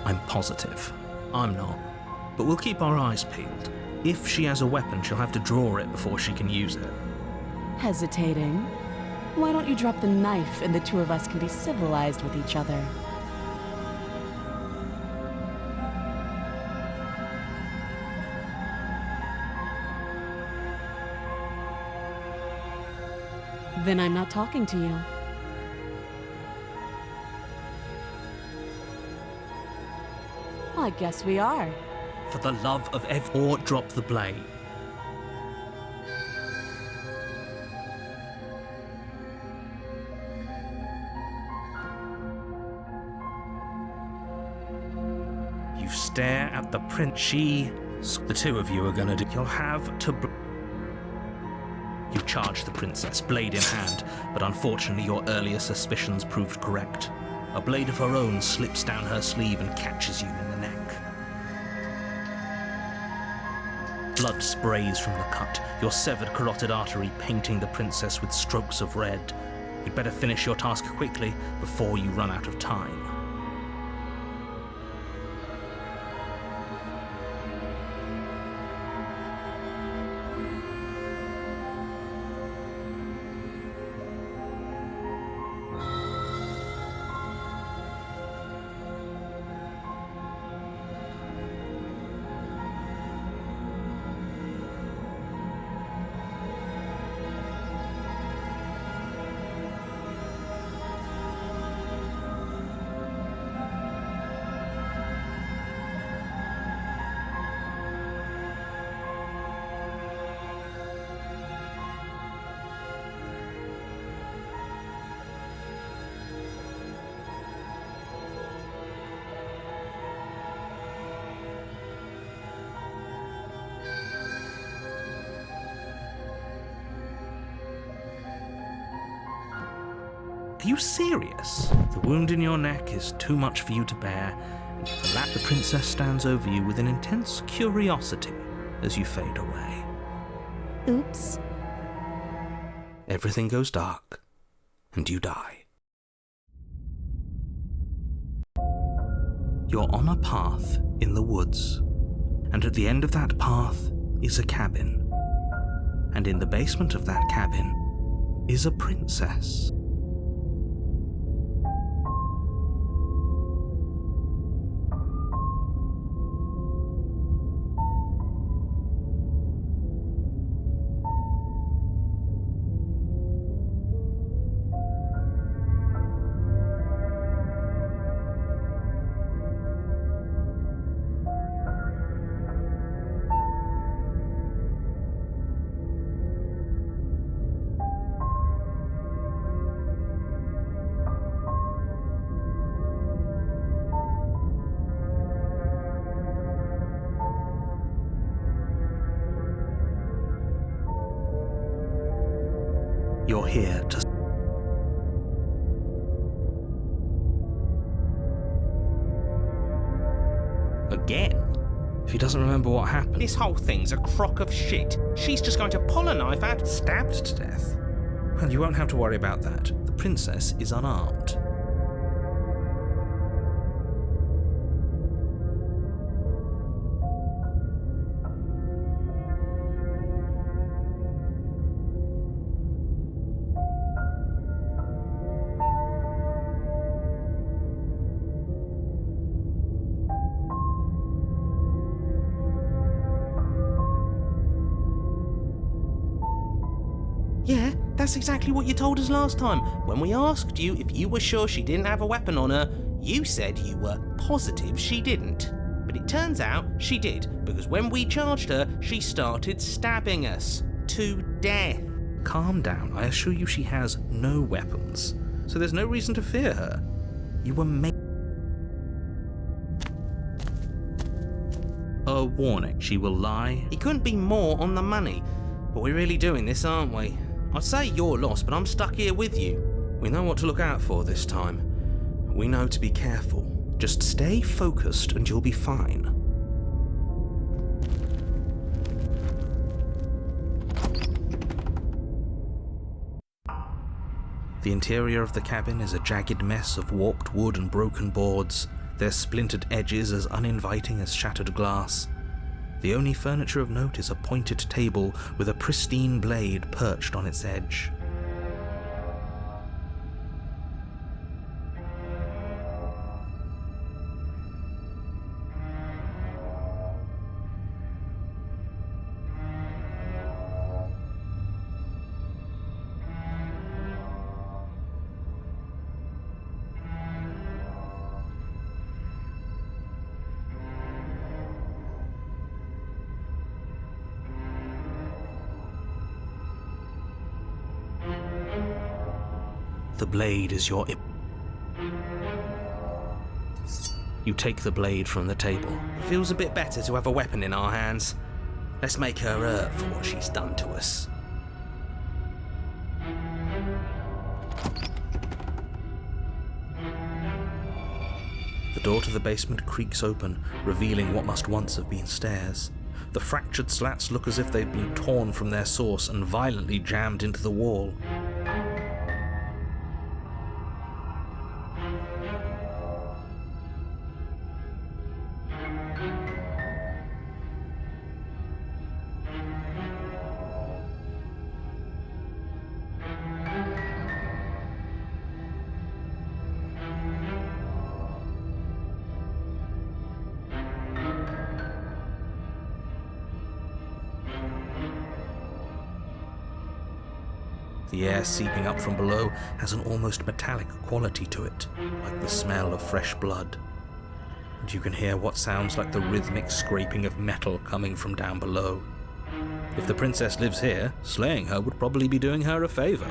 I'm positive. I'm not. But we'll keep our eyes peeled. If she has a weapon, she'll have to draw it before she can use it. Hesitating? Why don't you drop the knife and the two of us can be civilized with each other? Then I'm not talking to you. I guess we are. For the love of or drop the blade. You stare at the prince. The two of you are gonna do. You'll have to. You charge the princess, blade in hand, but unfortunately your earlier suspicions proved correct. A blade of her own slips down her sleeve and catches you in the neck. Blood sprays from the cut, your severed carotid artery painting the princess with strokes of red. You'd better finish your task quickly before you run out of time. Are you serious? The wound in your neck is too much for you to bear, and for that the princess stands over you with an intense curiosity as you fade away. Oops. Everything goes dark, and you die. You're on a path in the woods, and at the end of that path is a cabin. And in the basement of that cabin is a princess. You're here to... Again? If he doesn't remember what happened... This whole thing's a crock of shit. She's just going to pull a knife out... Stabbed to death? Well, you won't have to worry about that. The princess is unarmed. Yeah, that's exactly what you told us last time. When we asked you if you were sure she didn't have a weapon on her, you said you were positive she didn't. But it turns out she did, because when we charged her, she started stabbing us to death. Calm down. I assure you she has no weapons, so there's no reason to fear her. You were made... A warning. She will lie. He couldn't be more on the money. But we're really doing this, aren't we? I'd say you're lost, but I'm stuck here with you. We know what to look out for this time. We know to be careful. Just stay focused and you'll be fine. The interior of the cabin is a jagged mess of warped wood and broken boards. their splintered edges as uninviting as shattered glass. The only furniture of note is a pointed table with a pristine blade perched on its edge. The blade is your You take the blade from the table. It feels a bit better to have a weapon in our hands. Let's make her hurt for what she's done to us. The door to the basement creaks open, revealing what must once have been stairs. The fractured slats look as if they've been torn from their source and violently jammed into the wall. The air seeping up from below has an almost metallic quality to it, like the smell of fresh blood. And you can hear what sounds like the rhythmic scraping of metal coming from down below. If the princess lives here, slaying her would probably be doing her a favor.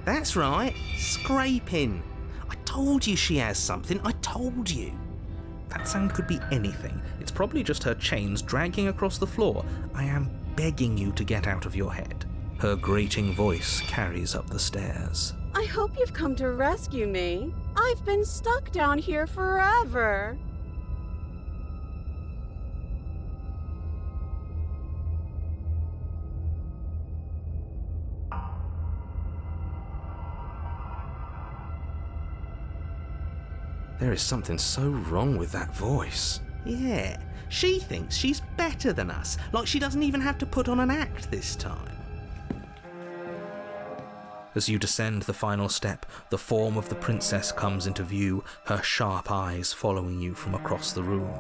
That's right, scraping. I told you she has something, I told you. That sound could be anything. It's probably just her chains dragging across the floor. I am begging you to get out of your head. Her grating voice carries up the stairs. I hope you've come to rescue me. I've been stuck down here forever. There is something so wrong with that voice. Yeah, she thinks she's better than us, like she doesn't even have to put on an act this time. As you descend the final step, the form of the princess comes into view, her sharp eyes following you from across the room.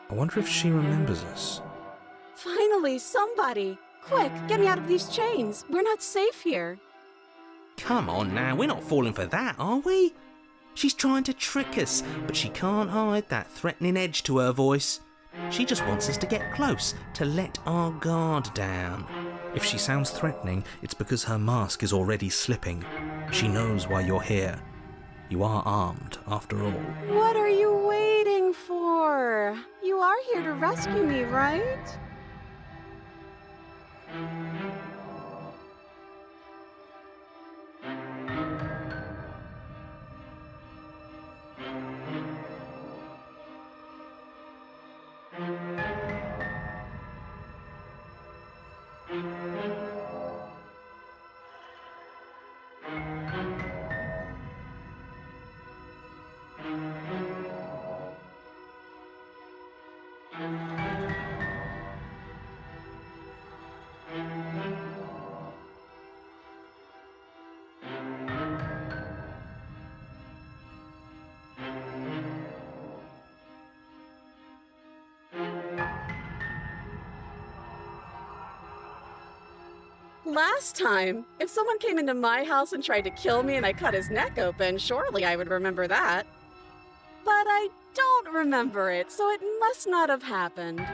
I wonder if she remembers us. Finally, somebody! Quick, get me out of these chains. We're not safe here. Come on now, we're not falling for that, are we? She's trying to trick us, but she can't hide that threatening edge to her voice. She just wants us to get close, to let our guard down. If she sounds threatening, it's because her mask is already slipping. She knows why you're here. You are armed, after all. What are you waiting for? You are here to rescue me, right? Last time, if someone came into my house and tried to kill me and I cut his neck open, surely I would remember that. But I don't remember it, so it must not have happened.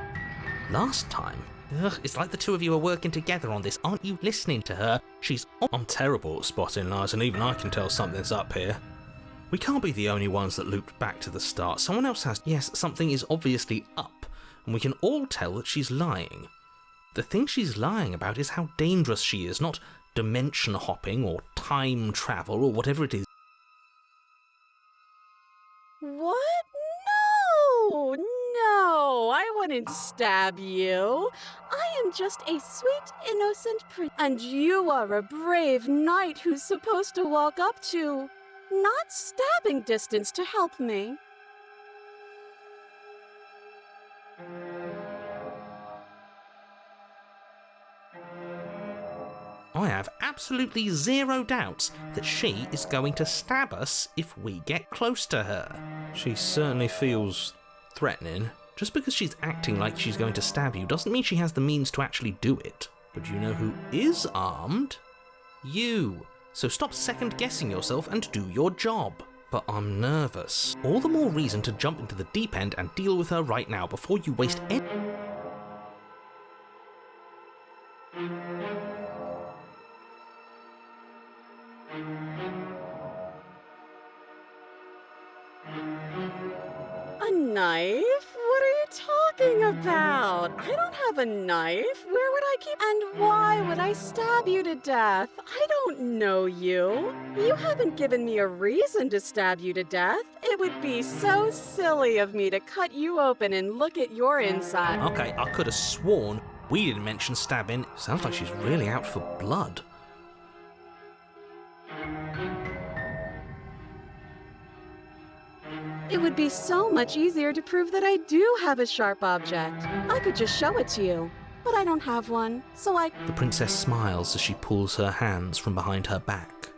Last time? Ugh, it's like the two of you are working together on this. Aren't you listening to her? I'm terrible at spotting lies, and even I can tell something's up here. We can't be the only ones that looped back to the start. Someone else has. Yes, something is obviously up, and we can all tell that she's lying. The thing she's lying about is how dangerous she is, not dimension hopping or time travel or whatever it is. What? No, I wouldn't stab you. I am just a sweet, innocent prince. And you are a brave knight who's supposed to walk up to, not stabbing distance to help me. I have absolutely zero doubts that she is going to stab us if we get close to her. She certainly feels threatening. Just because she's acting like she's going to stab you doesn't mean she has the means to actually do it. But you know who is armed? You. So stop second-guessing yourself and do your job. But I'm nervous. All the more reason to jump into the deep end and deal with her right now before you waste any... A knife? What are you talking about? I don't have a knife. Where would I keep? And why would I stab you to death? I don't know you. You haven't given me a reason to stab you to death. It would be so silly of me to cut you open and look at your inside. Okay, I could have sworn we didn't mention stabbing. Sounds like she's really out for blood. It would be so much easier to prove that I do have a sharp object. I could just show it to you, but I don't have one, so The princess smiles as she pulls her hands from behind her back.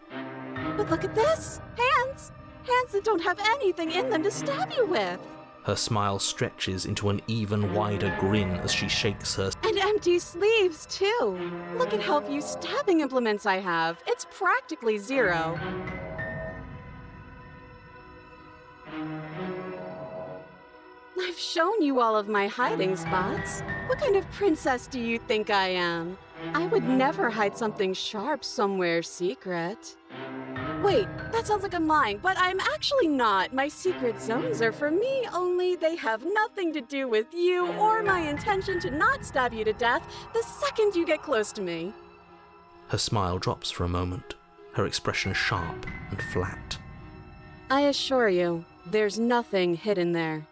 But look at this! Hands! Hands that don't have anything in them to stab you with! Her smile stretches into an even wider grin as she shakes her. And empty sleeves, too! Look at how few stabbing implements I have. It's practically zero. I've shown you all of my hiding spots. What kind of princess do you think I am? I would never hide something sharp somewhere secret. Wait, that sounds like I'm lying, but I'm actually not. My secret zones are for me, only they have nothing to do with you or my intention to not stab you to death the second you get close to me. Her smile drops for a moment, her expression sharp and flat. I assure you, there's nothing hidden there.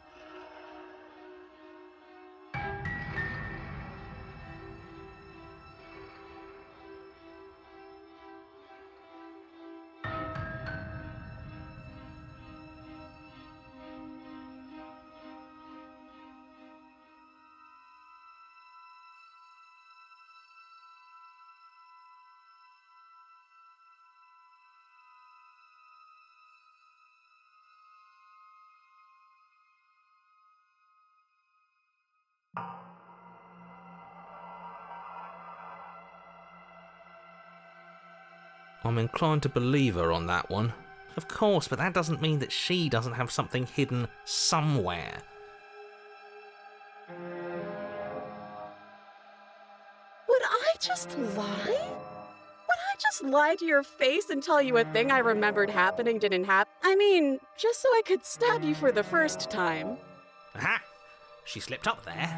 I'm inclined to believe her on that one. Of course, but that doesn't mean that she doesn't have something hidden somewhere. Would I just lie? Would I just lie to your face and tell you a thing I remembered happening didn't happen? I mean, just so I could stab you for the first time. Aha! She slipped up there.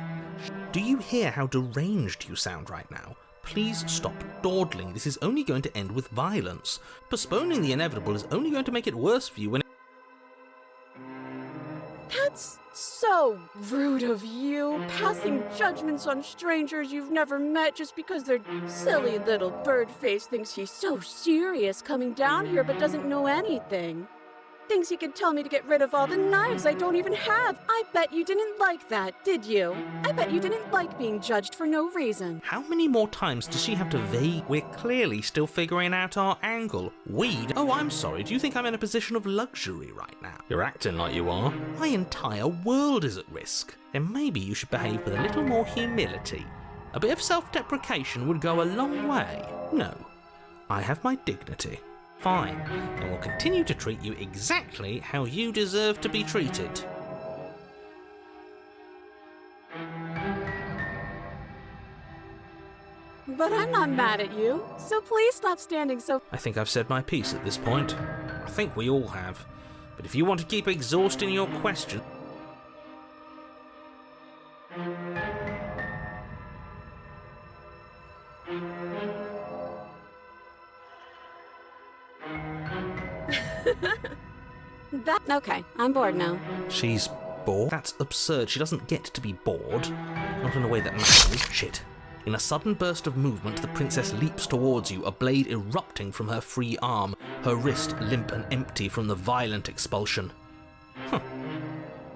Do you hear how deranged you sound right now? Please stop dawdling. This is only going to end with violence. Postponing the inevitable is only going to make it worse for you when... That's so rude of you, passing judgments on strangers you've never met just because their silly little bird face thinks he's so serious coming down here but doesn't know anything. Thinks he could tell me to get rid of all the knives I don't even have. I bet you didn't like that, did you? I bet you didn't like being judged for no reason. How many more times does she have to We're clearly still figuring out our angle. Oh, I'm sorry. Do you think I'm in a position of luxury right now? You're acting like you are. My entire world is at risk. Then maybe you should behave with a little more humility. A bit of self-deprecation would go a long way. No, I have my dignity. Fine, and will continue to treat you exactly how you deserve to be treated. But I'm not mad at you, so please stop standing so... I think I've said my piece at this point. I think we all have. But if you want to keep exhausting your question... Okay, I'm bored now. She's bored? That's absurd. She doesn't get to be bored. Not in a way that matters. Shit. In a sudden burst of movement, the princess leaps towards you, a blade erupting from her free arm, her wrist limp and empty from the violent expulsion. Huh.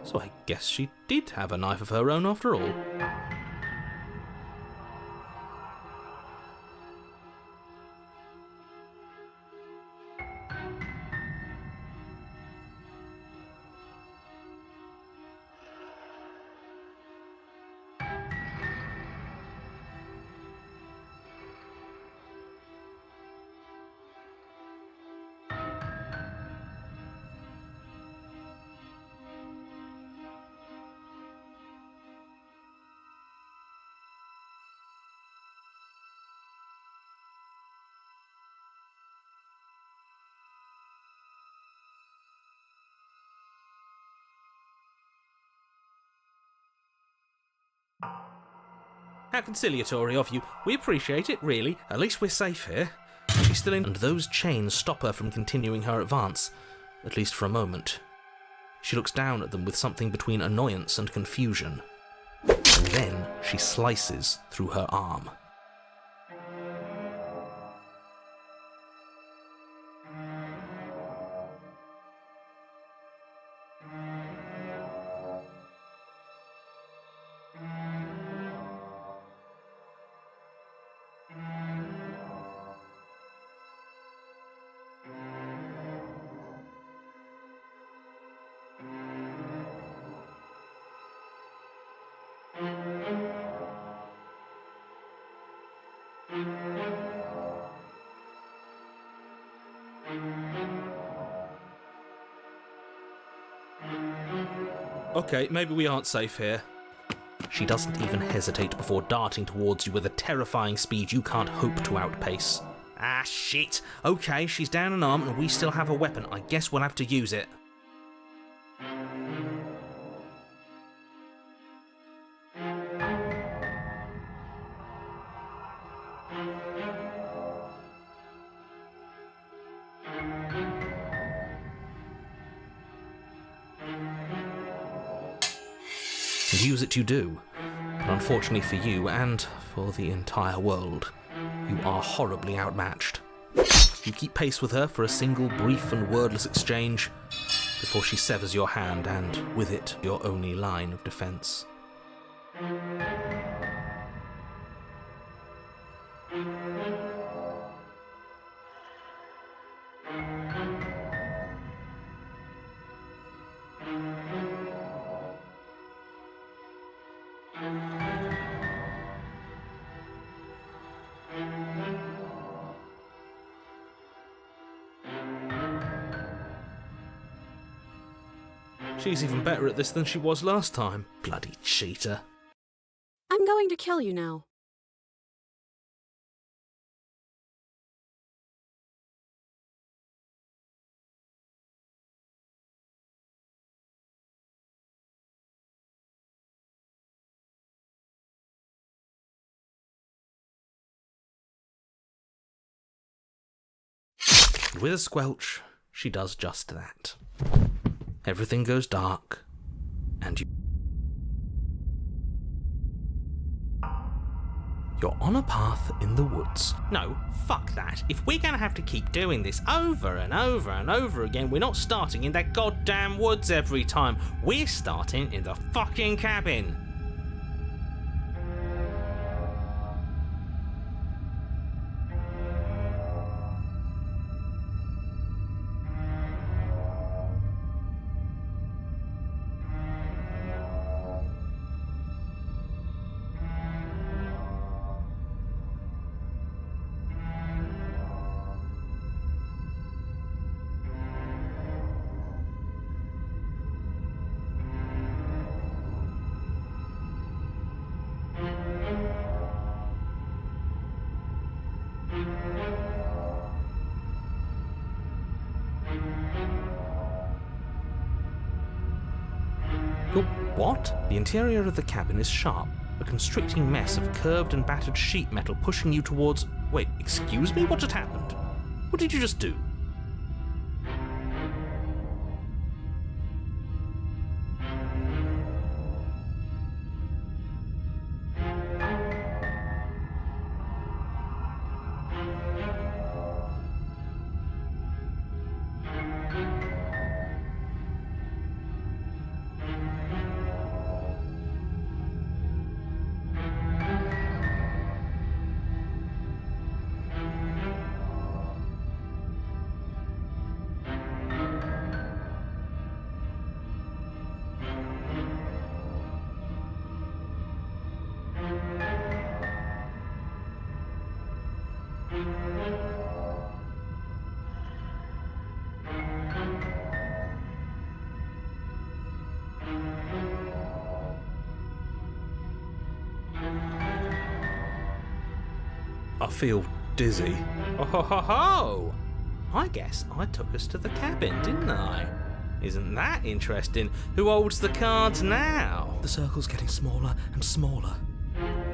So I guess she did have a knife of her own after all. How conciliatory of you. We appreciate it, really. At least we're safe here. She's still in, and those chains stop her from continuing her advance, at least for a moment. She looks down at them with something between annoyance and confusion. And then she slices through her arm. Okay, maybe we aren't safe here. She doesn't even hesitate before darting towards you with a terrifying speed you can't hope to outpace. Ah, shit. Okay, she's down an arm and we still have a weapon. I guess we'll have to use it. And use it you do. But unfortunately for you, and for the entire world, you are horribly outmatched. You keep pace with her for a single brief and wordless exchange before she severs your hand and, with it, your only line of defense. She's even better at this than she was last time. Bloody cheater. I'm going to kill you now. With a squelch, she does just that. Everything goes dark, and you're on a path in the woods. No, fuck that. If we're gonna have to keep doing this over and over and over again, we're not starting in that goddamn woods every time. We're starting in the fucking cabin. What? The interior of the cabin is sharp, a constricting mess of curved and battered sheet metal pushing you towards... Wait, excuse me? What just happened? What did you just do? I feel dizzy. Oh ho ho ho! I guess I took us to the cabin, didn't I? Isn't that interesting? Who holds the cards now? The circle's getting smaller and smaller.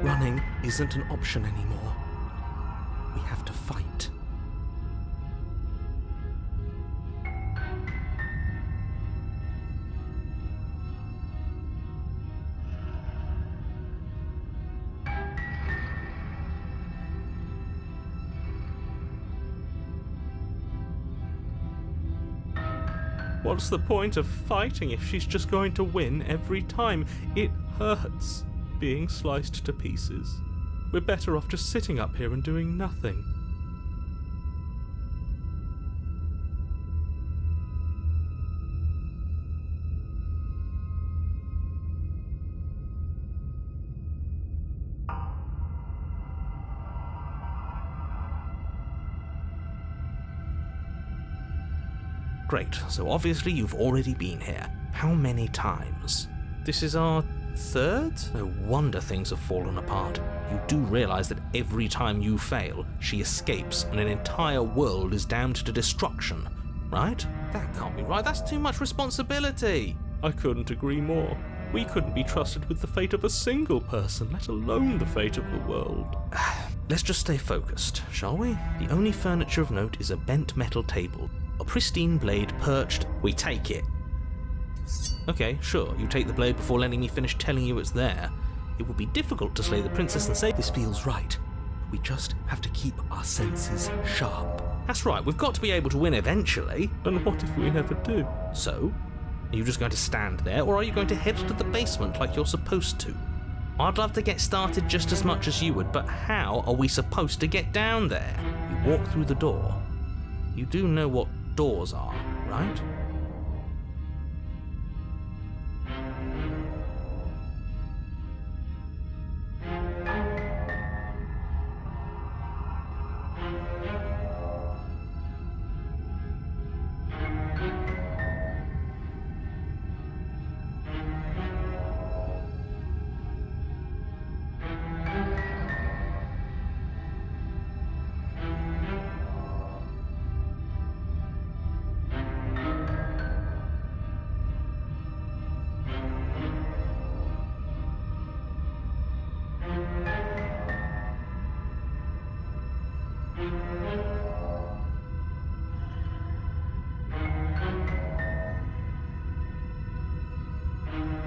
Running isn't an option anymore. We have to fight. What's the point of fighting if she's just going to win every time? It hurts being sliced to pieces. We're better off just sitting up here and doing nothing. Great, so obviously you've already been here. How many times? This is our third? No wonder things have fallen apart. You do realise that every time you fail, she escapes and an entire world is damned to destruction, right? That can't be right. That's too much responsibility. I couldn't agree more. We couldn't be trusted with the fate of a single person, let alone the fate of the world. Let's just stay focused, shall we? The only furniture of note is a bent metal table. A pristine blade perched. We take it. Okay, sure, you take the blade before letting me finish telling you it's there. It would be difficult to slay the princess and say, "This feels right." We just have to keep our senses sharp. That's right, we've got to be able to win eventually. And what if we never do? So, are you just going to stand there, or are you going to head to the basement like you're supposed to? I'd love to get started just as much as you would, but how are we supposed to get down there? You walk through the door. You do know what doors are, right?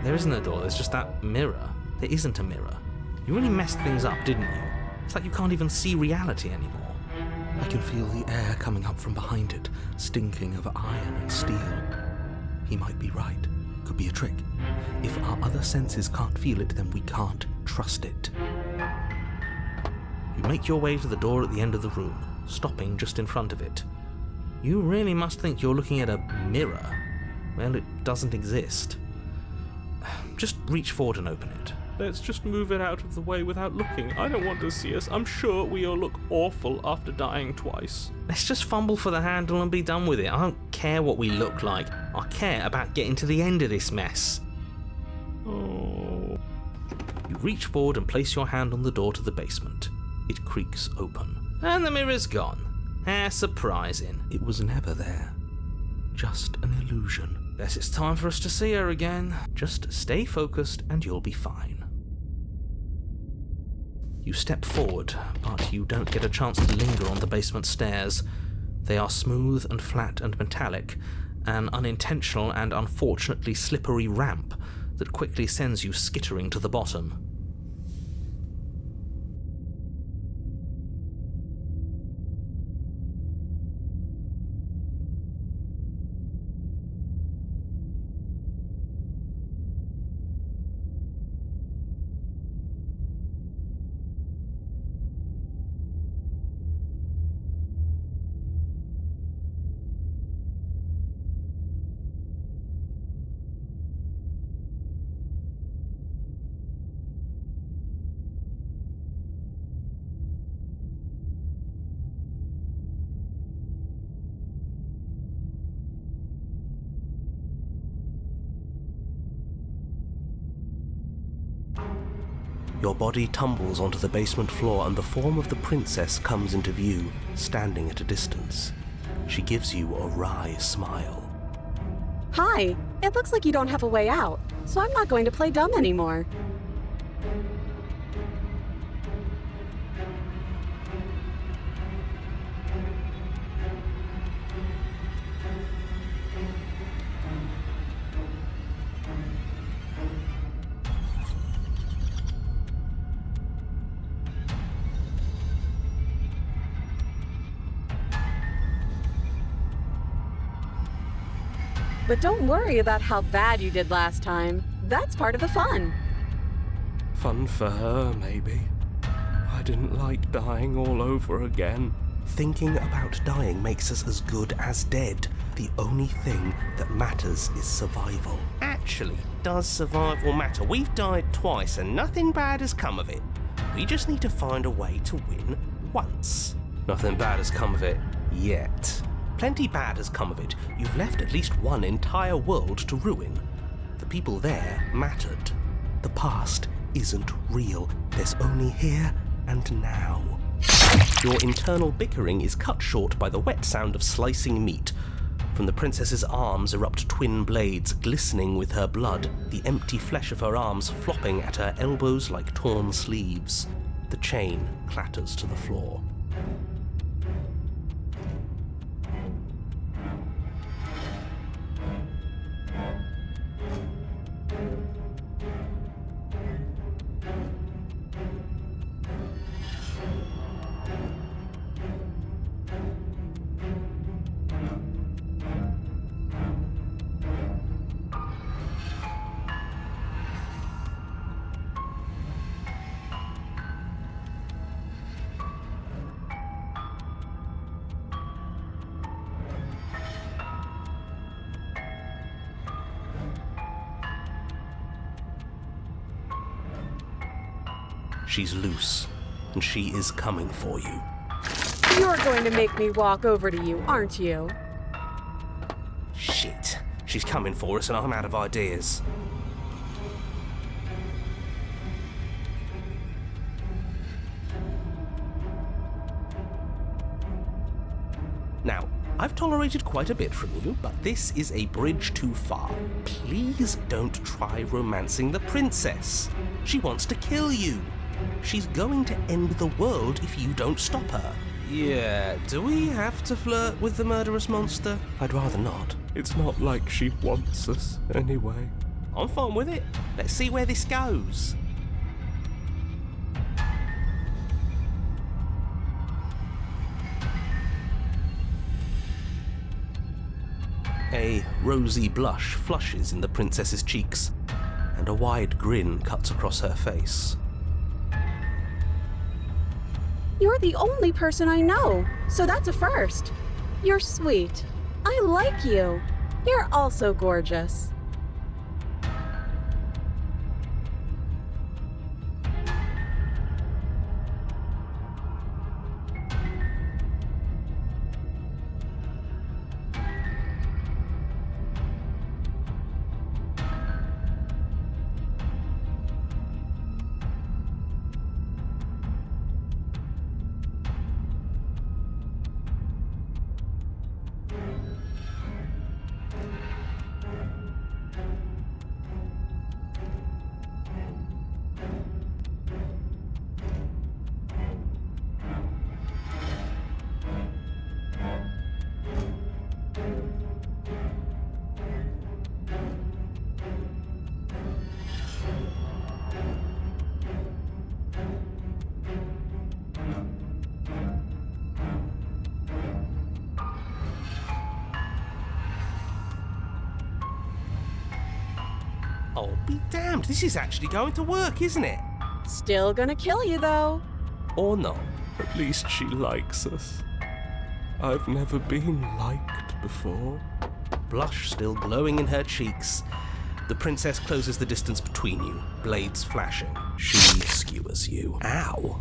There isn't a door, there's just that mirror. There isn't a mirror. You really messed things up, didn't you? It's like you can't even see reality anymore. I can feel the air coming up from behind it, stinking of iron and steel. He might be right. Could be a trick. If our other senses can't feel it, then we can't trust it. You make your way to the door at the end of the room, stopping just in front of it. You really must think you're looking at a mirror. Well, it doesn't exist. Just reach forward and open it. Let's just move it out of the way without looking. I don't want to see us. I'm sure we all look awful after dying twice. Let's just fumble for the handle and be done with it. I don't care what we look like. I care about getting to the end of this mess. Oh. You reach forward and place your hand on the door to the basement. It creaks open. And the mirror's gone. How surprising. It was never there. just an illusion. Guess it's time for us to see her again. Just stay focused and you'll be fine. You step forward, but you don't get a chance to linger on the basement stairs. They are smooth and flat and metallic, an unintentional and unfortunately slippery ramp that quickly sends you skittering to the bottom. Your body tumbles onto the basement floor and the form of the princess comes into view, standing at a distance. She gives you a wry smile. Hi, it looks like you don't have a way out, so I'm not going to play dumb anymore. But don't worry about how bad you did last time. That's part of the fun. Fun for her, maybe. I didn't like dying all over again. Thinking about dying makes us as good as dead. The only thing that matters is survival. Actually, does survival matter? We've died twice and nothing bad has come of it. We just need to find a way to win once. Nothing bad has come of it yet. Plenty bad has come of it. You've left at least one entire world to ruin. The people there mattered. The past isn't real. There's only here and now. Your internal bickering is cut short by the wet sound of slicing meat. From the princess's arms erupt twin blades glistening with her blood, the empty flesh of her arms flopping at her elbows like torn sleeves. The chain clatters to the floor. She's loose, and she is coming for you. You're going to make me walk over to you, aren't you? Shit. She's coming for us and I'm out of ideas. Now, I've tolerated quite a bit from you, but this is a bridge too far. Please don't try romancing the princess. She wants to kill you. She's going to end the world if you don't stop her. Yeah, do we have to flirt with the murderous monster? I'd rather not. It's not like she wants us anyway. I'm fine with it. Let's see where this goes. A rosy blush flushes in the princess's cheeks, and a wide grin cuts across her face. You're the only person I know, so that's a first. You're sweet. I like you. You're also gorgeous. Oh, be damned, this is actually going to work, isn't it? Still gonna kill you, though. Or not? At least she likes us. I've never been liked before. Blush still glowing in her cheeks. The princess closes the distance between you, blades flashing. She skewers you. Ow.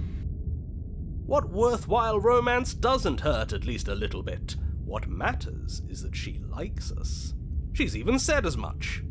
What worthwhile romance doesn't hurt at least a little bit? What matters is that she likes us. She's even said as much.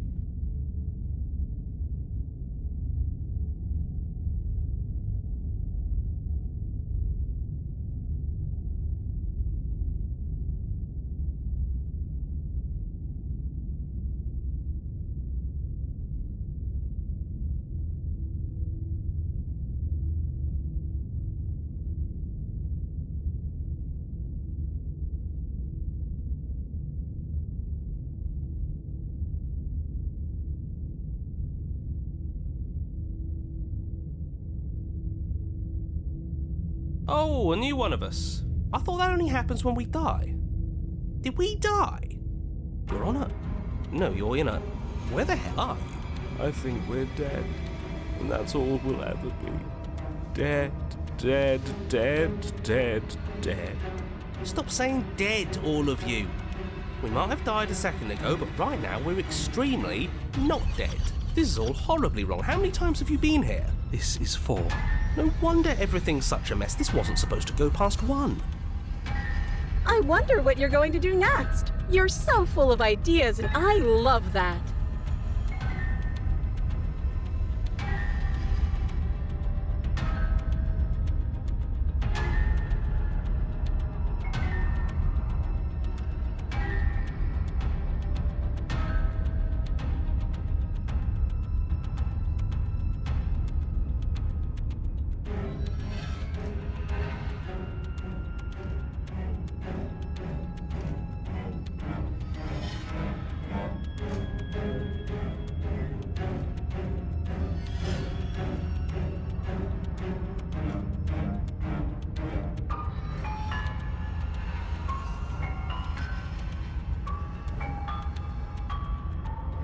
Oh, a new one of us. I thought that only happens when we die. Did we die? You're on a... No, you're in a... Where the hell are you? I think we're dead, and that's all we'll ever be. Dead, dead, dead, dead, dead. Stop saying dead, all of you. We might have died a second ago, but right now we're extremely not dead. This is all horribly wrong. How many times have you been here? This is 4. No wonder everything's such a mess. This wasn't supposed to go past 1. I wonder what you're going to do next. You're so full of ideas, and I love that.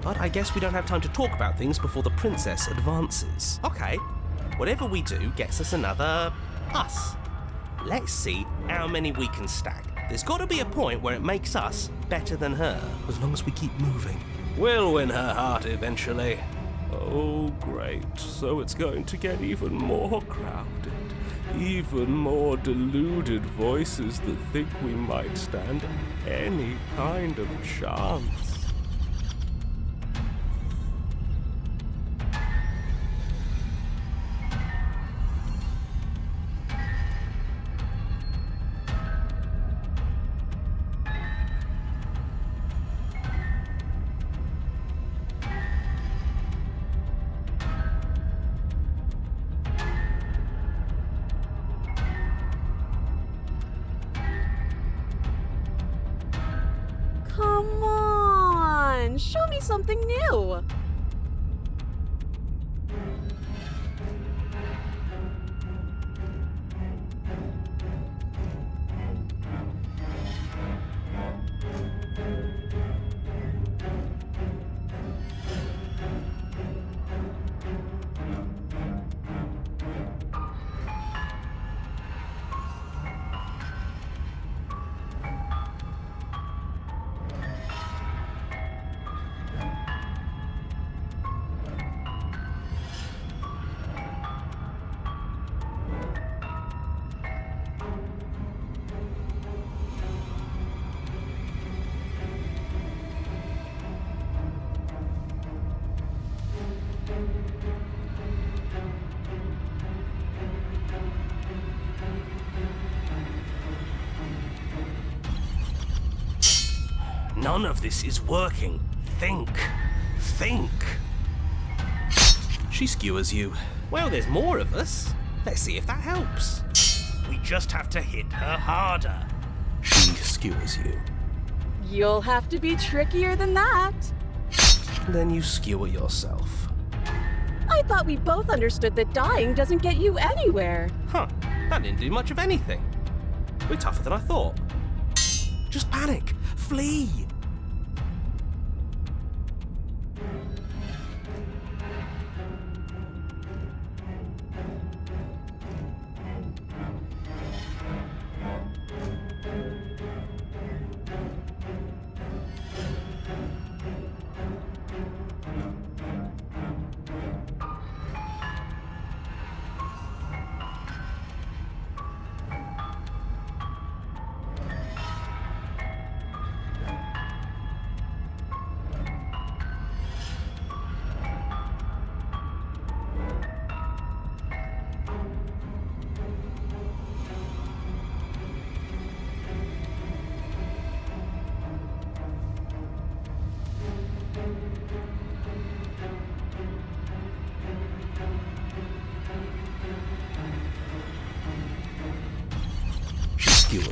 But I guess we don't have time to talk about things before the princess advances. Okay, whatever we do gets us another us. Let's see how many we can stack. There's got to be a point where it makes us better than her. As long as we keep moving, we'll win her heart eventually. Oh, great. So it's going to get even more crowded. Even more deluded voices that think we might stand any kind of chance. Come on, show me something new. None of this is working. Think. Think. She skewers you. Well, there's more of us. Let's see if that helps. We just have to hit her harder. She skewers you. You'll have to be trickier than that. Then you skewer yourself. I thought we both understood that dying doesn't get you anywhere. Huh, that didn't do much of anything. We're tougher than I thought. Just panic. Flee.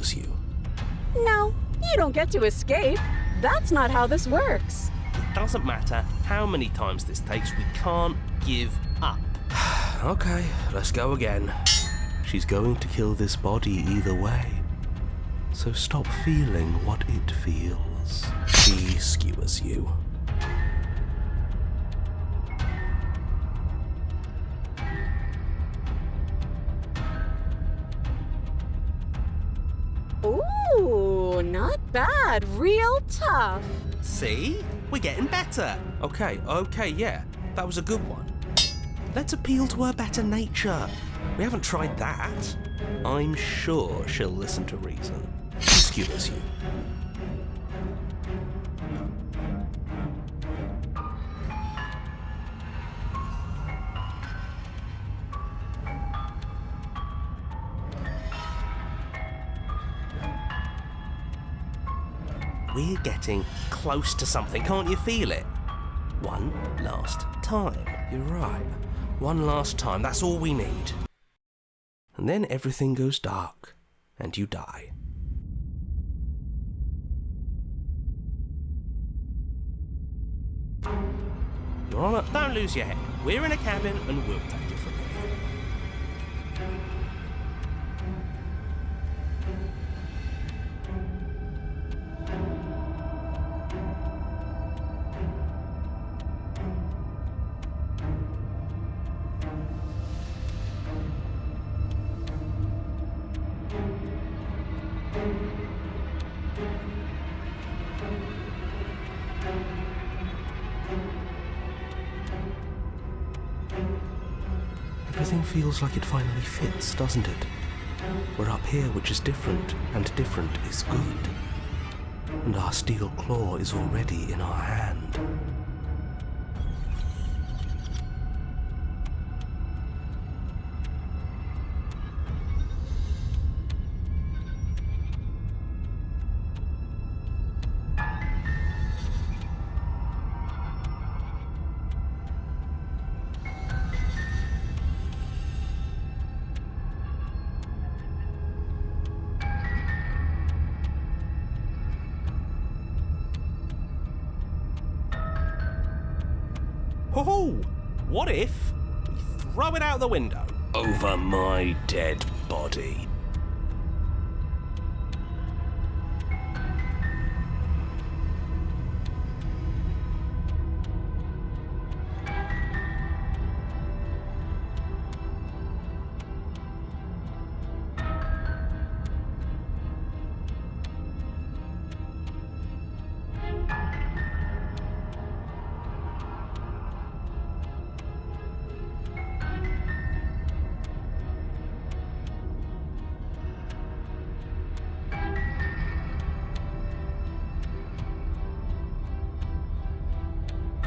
skewers you. No, you don't get to escape. That's not how this works. It doesn't matter how many times this takes, we can't give up. Okay, let's go again. She's going to kill this body either way. So stop feeling what it feels. She skewers you. Ooh, not bad. Real tough. See? We're getting better. Okay, yeah, that was a good one. Let's appeal to her better nature. We haven't tried that. I'm sure she'll listen to reason. She skewers you. We're getting close to something, can't you feel it? One last time. You're right. One last time, that's all we need. And then everything goes dark, and you die. Your Honor, don't lose your head. We're in a cabin, and we'll take it from here. Everything feels like it finally fits, doesn't it? We're up here, which is different, and different is good. And our steel claw is already in our hand. Oh, what if we throw it out the window? Over my dead body.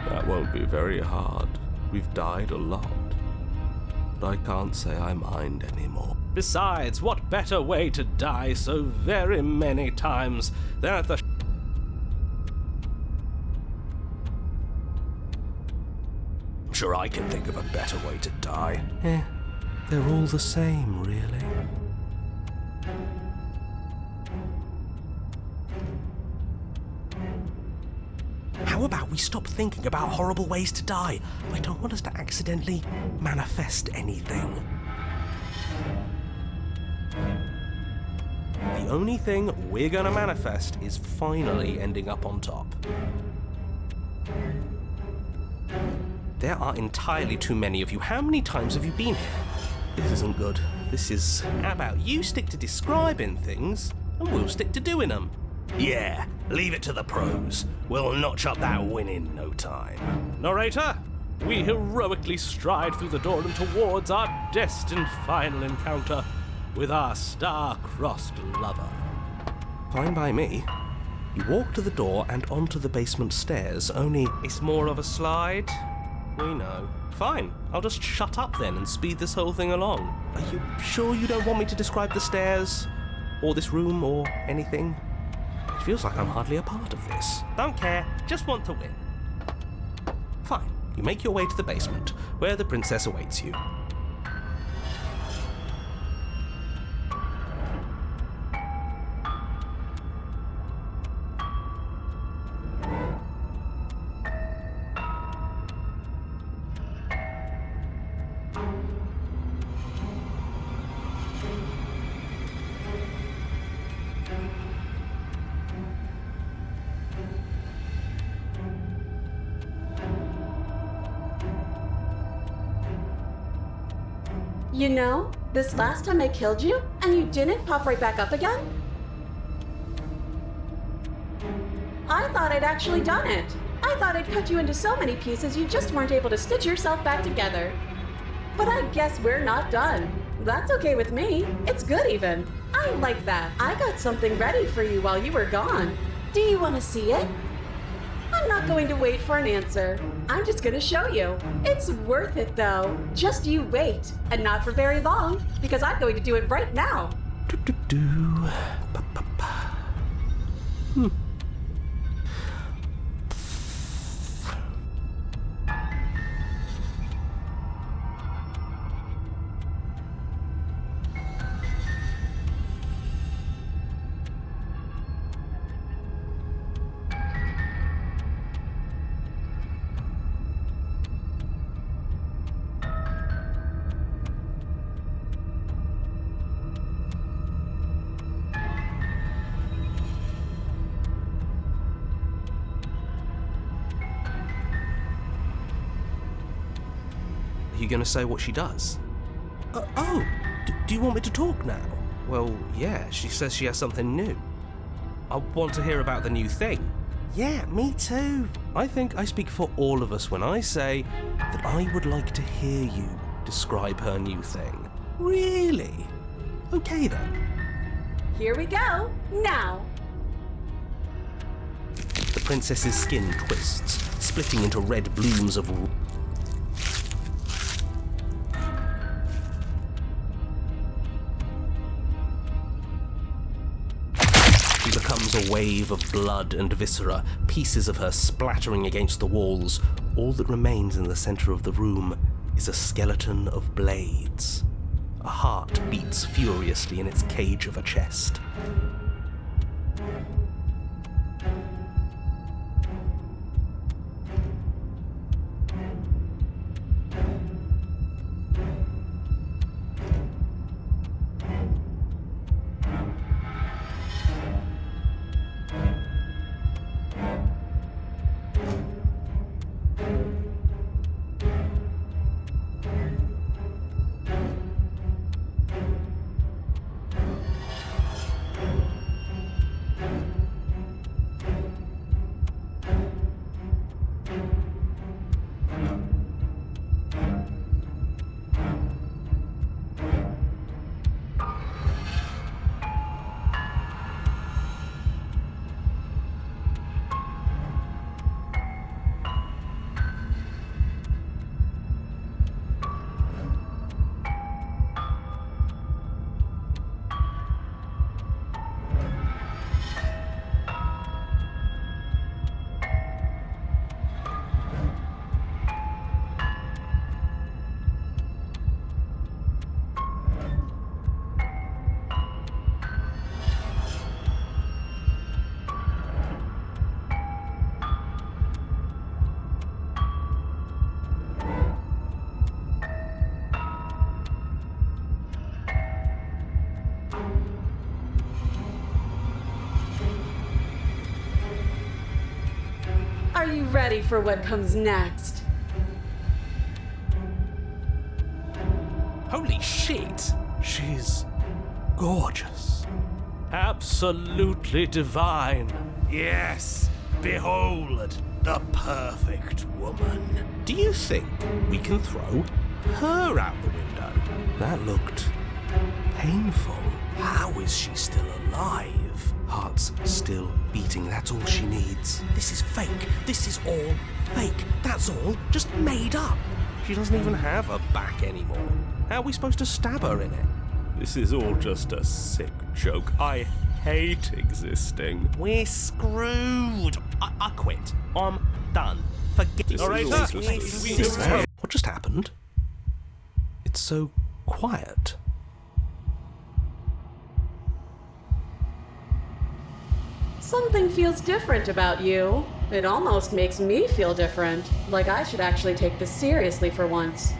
That won't be very hard. We've died a lot. But I can't say I mind anymore. Besides, what better way to die so very many times than at the... I'm sure I can think of a better way to die. They're all the same, really. How about we stop thinking about horrible ways to die? I don't want us to accidentally manifest anything. The only thing we're gonna manifest is finally ending up on top. There are entirely too many of you. How many times have you been here? This isn't good. This is... How about you stick to describing things, and we'll stick to doing them? Yeah, leave it to the pros. We'll notch up that win in no time. Narrator, we heroically stride through the door and towards our destined final encounter with our star-crossed lover. Fine by me. You walk to the door and onto the basement stairs, only it's more of a slide. We know. Fine, I'll just shut up then and speed this whole thing along. Are you sure you don't want me to describe the stairs, or this room, or anything? It feels like I'm hardly a part of this. Don't care, just want to win. Fine, you make your way to the basement, where the princess awaits you. You know, this last time I killed you, and you didn't pop right back up again? I thought I'd actually done it. I thought I'd cut you into so many pieces you just weren't able to stitch yourself back together. But I guess we're not done. That's okay with me. It's good even. I like that. I got something ready for you while you were gone. Do you want to see it? I'm not going to wait for an answer. I'm just going to show you. It's worth it though. Just you wait. And not for very long, because I'm going to do it right now. Are you going to say what she does? Do you want me to talk now? Well, yeah, she says she has something new. I want to hear about the new thing. Yeah, me too. I think I speak for all of us when I say that I would like to hear you describe her new thing. Really? Okay then. Here we go. Now. The princess's skin twists, splitting into red blooms of a wave of blood and viscera, pieces of her splattering against the walls. All that remains in the center of the room is a skeleton of blades. A heart beats furiously in its cage of a chest. Are you ready for what comes next? Holy shit! She's gorgeous. Absolutely divine. Yes, behold, the perfect woman. Do you think we can throw her out the window? That looked painful. How is she still alive? Heart's still beating, that's all she needs. This is fake. This is all fake. That's all just made up. She doesn't even have a back anymore. How are we supposed to stab her in it? This is all just a sick joke. I hate existing. We're screwed. I quit. I'm done. Forget it. This is all just What just happened? It's so quiet. Something feels different about you. It almost makes me feel different. Like I should actually take this seriously for once.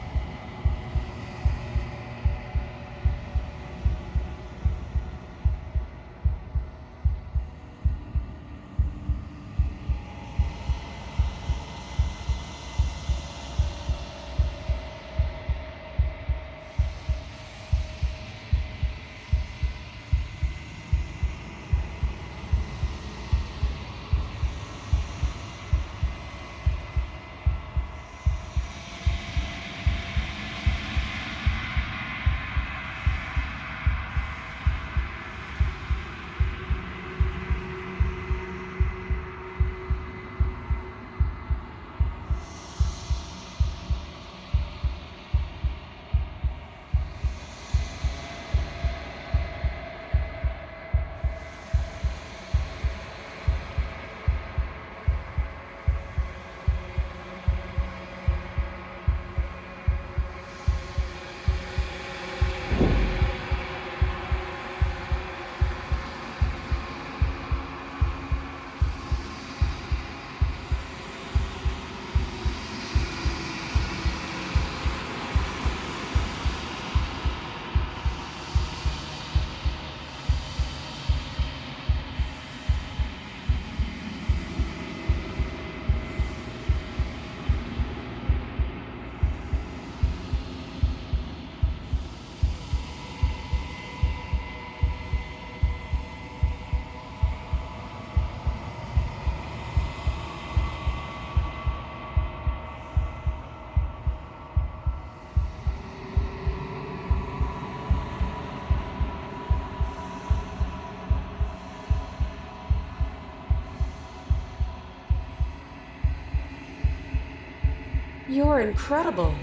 You're incredible.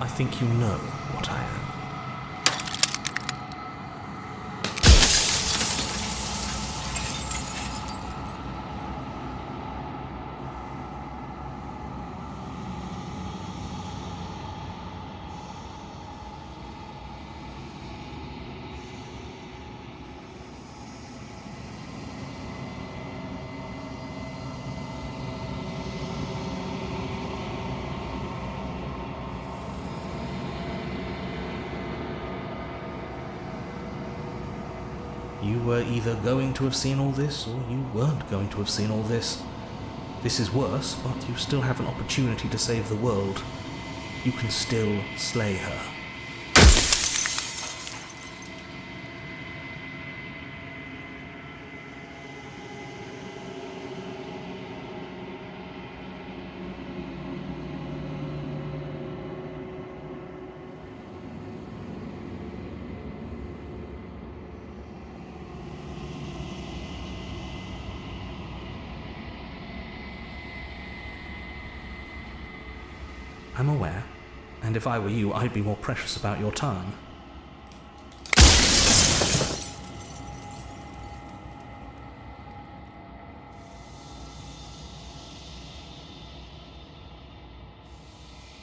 I think you know what I am. You were either going to have seen all this, or you weren't going to have seen all this. This is worse, but you still have an opportunity to save the world. You can still slay her. I'm aware, and if I were you, I'd be more precious about your time.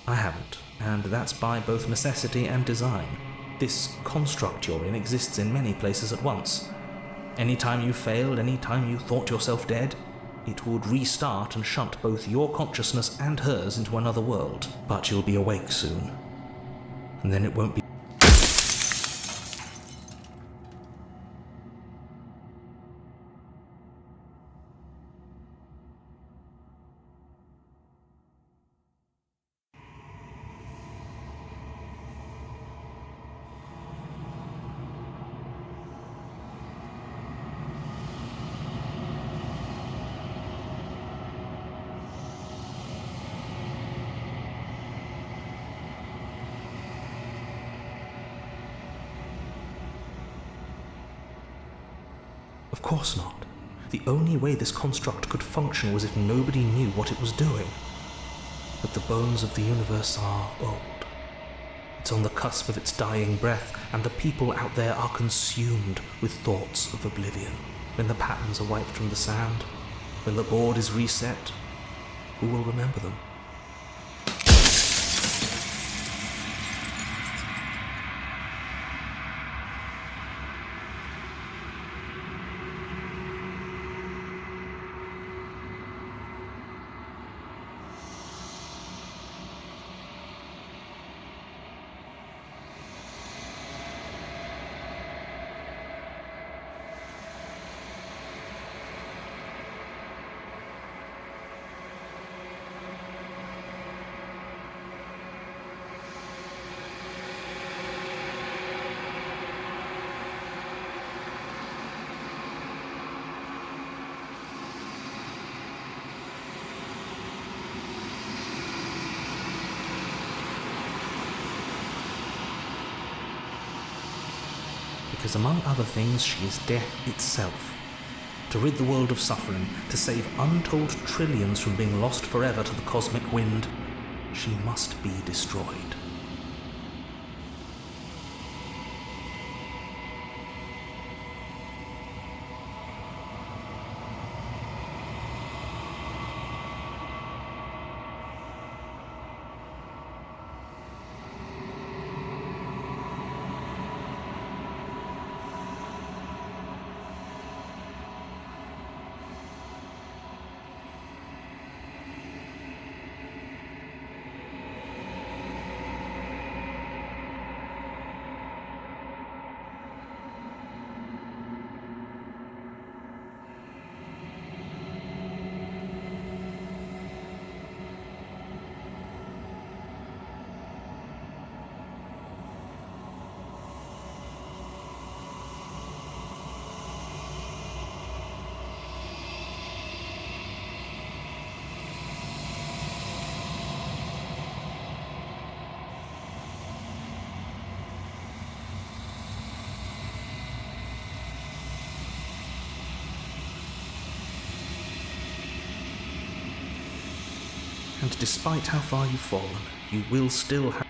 I haven't, and that's by both necessity and design. This construct you're in exists in many places at once. Anytime you failed, anytime you thought yourself dead, it would restart and shunt both your consciousness and hers into another world. But you'll be awake soon. And then it won't be... Of course not. The only way this construct could function was if nobody knew what it was doing. But the bones of the universe are old. It's on the cusp of its dying breath, and the people out there are consumed with thoughts of oblivion. When the patterns are wiped from the sand, when the board is reset, who will remember them? because among other things she is death itself. To rid the world of suffering, to save untold trillions from being lost forever to the cosmic wind, she must be destroyed. And despite how far you've fallen, you will still have...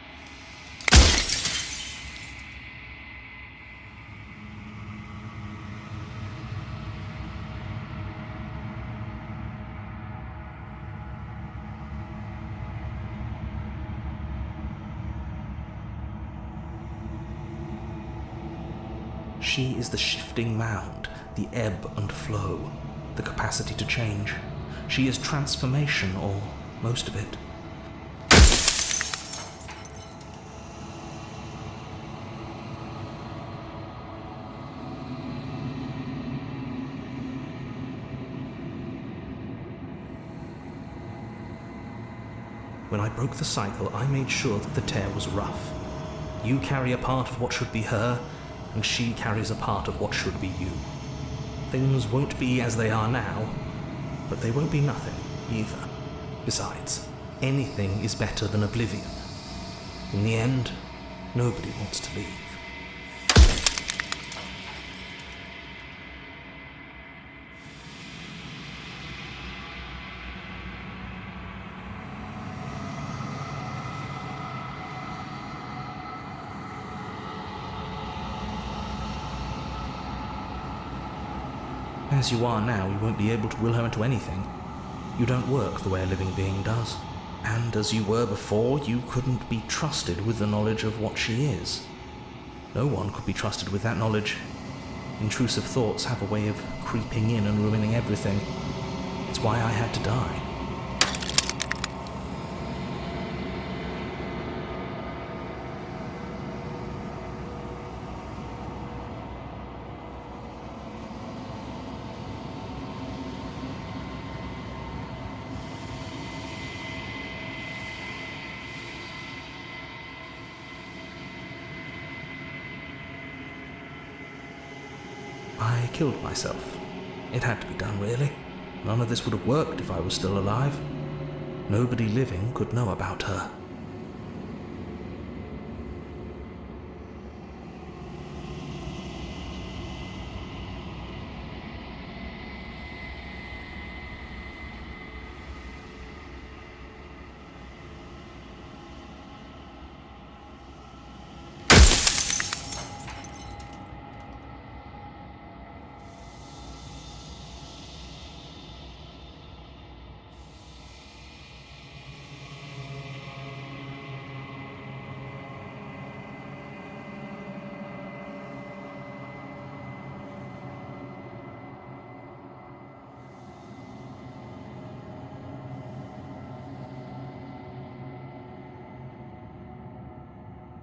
She is the shifting mound, the ebb and flow, the capacity to change. She is transformation, or most of it. When I broke the cycle, I made sure that the tear was rough. You carry a part of what should be her, and she carries a part of what should be you. Things won't be as they are now, but they won't be nothing either. Besides, anything is better than oblivion. In the end, nobody wants to leave. As you are now, you won't be able to will her into anything. You don't work the way a living being does. And as you were before, you couldn't be trusted with the knowledge of what she is. No one could be trusted with that knowledge. Intrusive thoughts have a way of creeping in and ruining everything. It's why I had to die. I killed myself. It had to be done, really. None of this would have worked if I was still alive. Nobody living could know about her.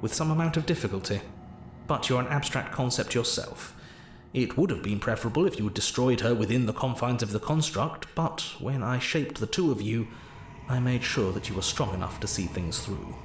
With some amount of difficulty. But you're an abstract concept yourself. It would have been preferable if you had destroyed her within the confines of the construct, but when I shaped the two of you, I made sure that you were strong enough to see things through.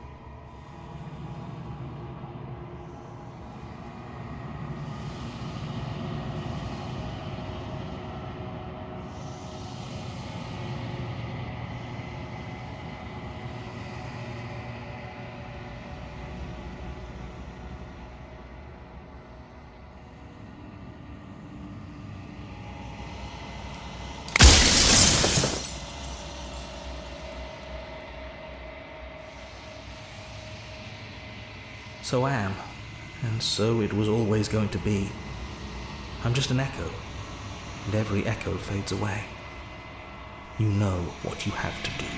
So I am, and so it was always going to be. I'm just an echo, and every echo fades away. You know what you have to do.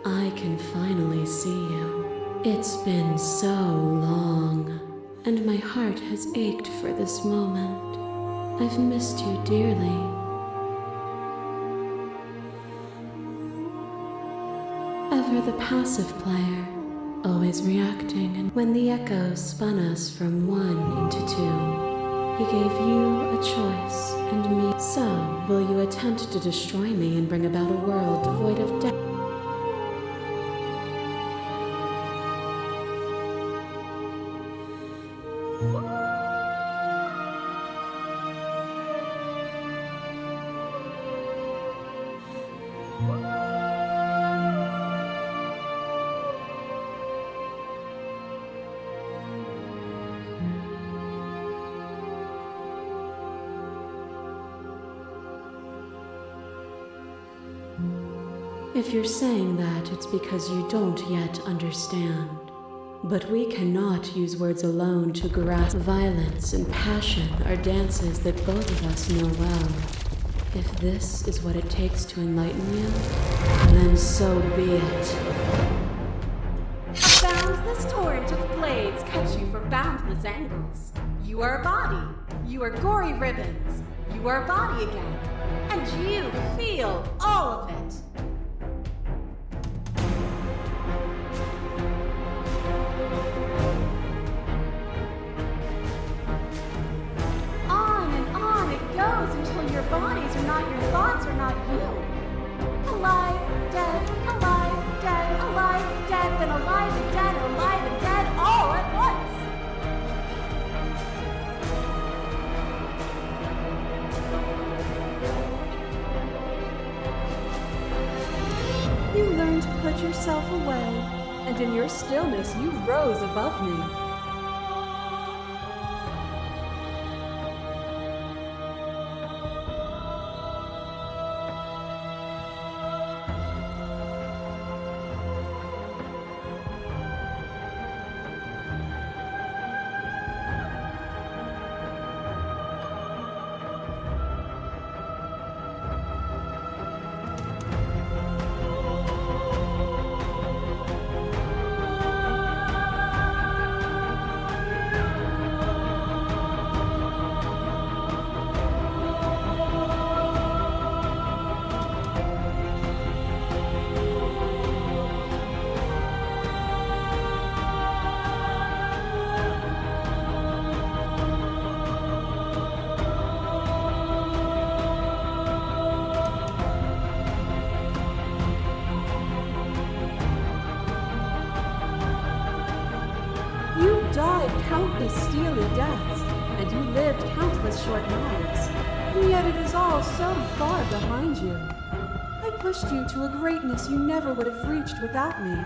I can finally see you. It's been so long, and my heart has ached for this moment. I've missed you dearly. Ever the passive player, always reacting, and when the echoes spun us from one into two, he gave you a choice and me. So, will you attempt to destroy me and bring about a world devoid of death? If you're saying that, it's because you don't yet understand. But we cannot use words alone to grasp. Violence and passion are dances that both of us know well. If this is what it takes to enlighten you, then so be it. A boundless torrent of blades cut you from boundless angles. You are a body. You are gory ribbons. You are a body again. And you feel all of it. Until your bodies are not your thoughts, are not you. Alive, dead, alive, dead, alive, dead, then alive and dead, alive and dead, all at once. You learned to put yourself away, and in your stillness you rose above me. You died countless steely deaths, and you lived countless short lives, and yet it is all so far behind you. I pushed you to a greatness you never would have reached without me.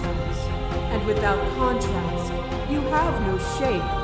contrast. And without contrast, you have no shape.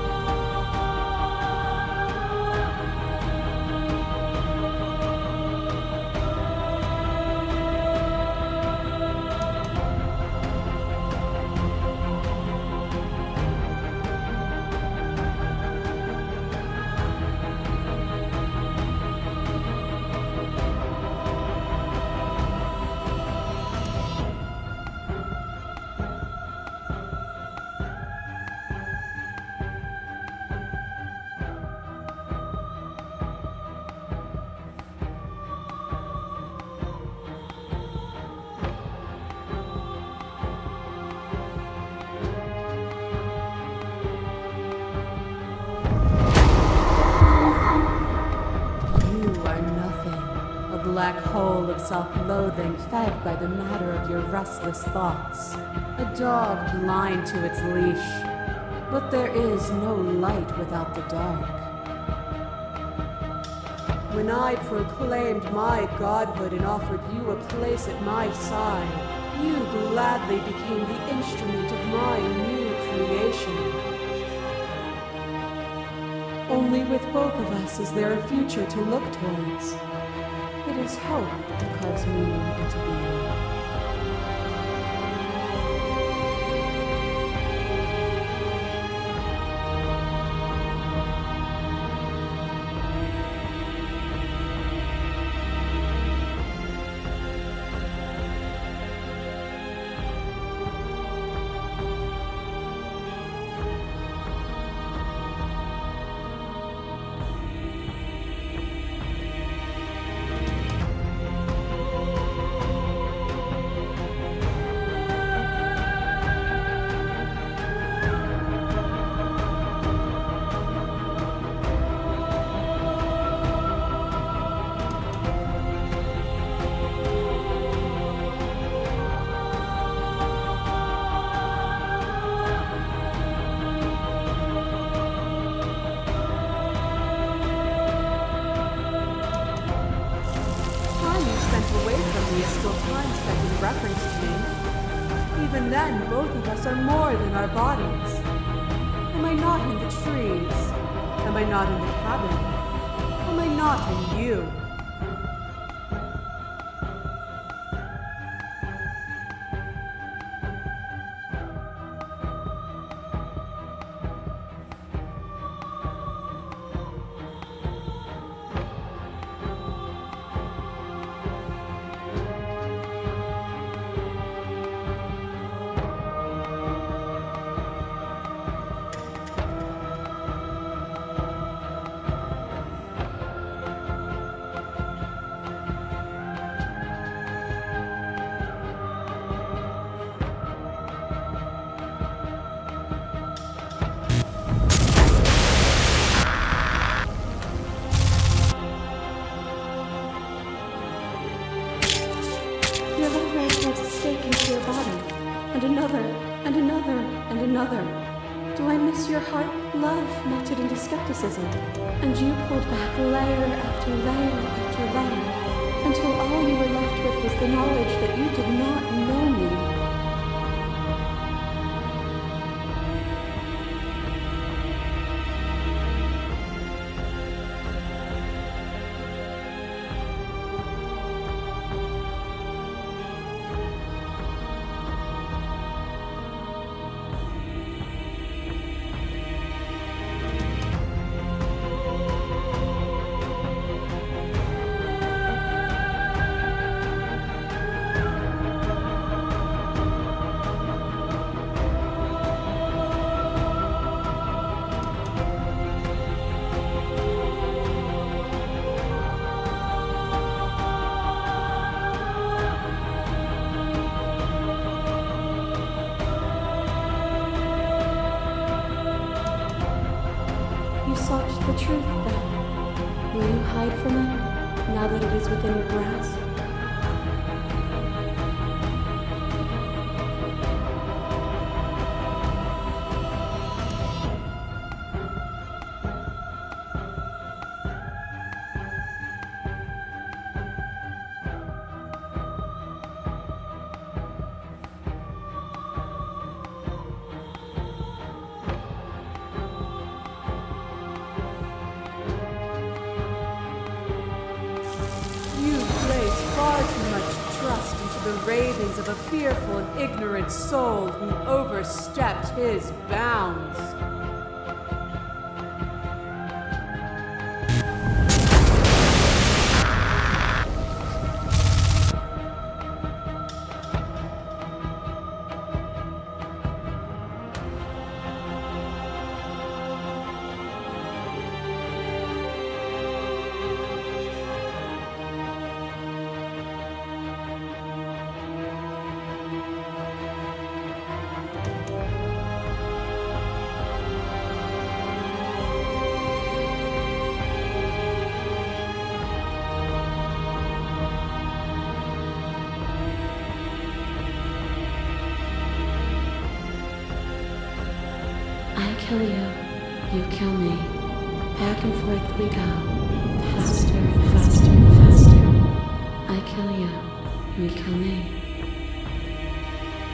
Black hole of self-loathing fed by the matter of your restless thoughts. A dog blind to its leash. But there is no light without the dark. When I proclaimed my godhood and offered you a place at my side, you gladly became the instrument of my new creation. Only with both of us is there a future to look towards. It is hope that carves meaning into being. Even then, both of us are more than our bodies. Am I not in the trees? Am I not in the cabin? Am I not in you? Do I miss your heart, love, melted into skepticism? And you pulled back layer after layer after layer, until all you were left with was the knowledge that you did not know me. The truth, then. Will you hide from it, now that it is within your grasp? ravings of a fearful and ignorant soul who overstepped his bounds. I kill you, you kill me. Back and forth we go. Faster, faster, faster. I kill you, you kill me.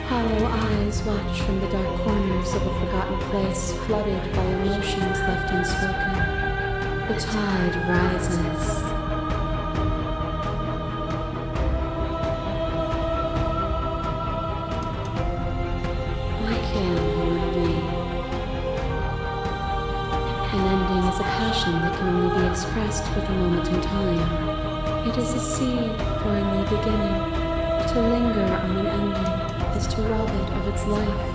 Hollow eyes watch from the dark corners of a forgotten place flooded by emotions left unspoken. The tide rises. I kill you and me. An ending is a passion that can only be expressed with a moment in time. It is a seed for a new beginning. To linger on an ending is to rob it of its life.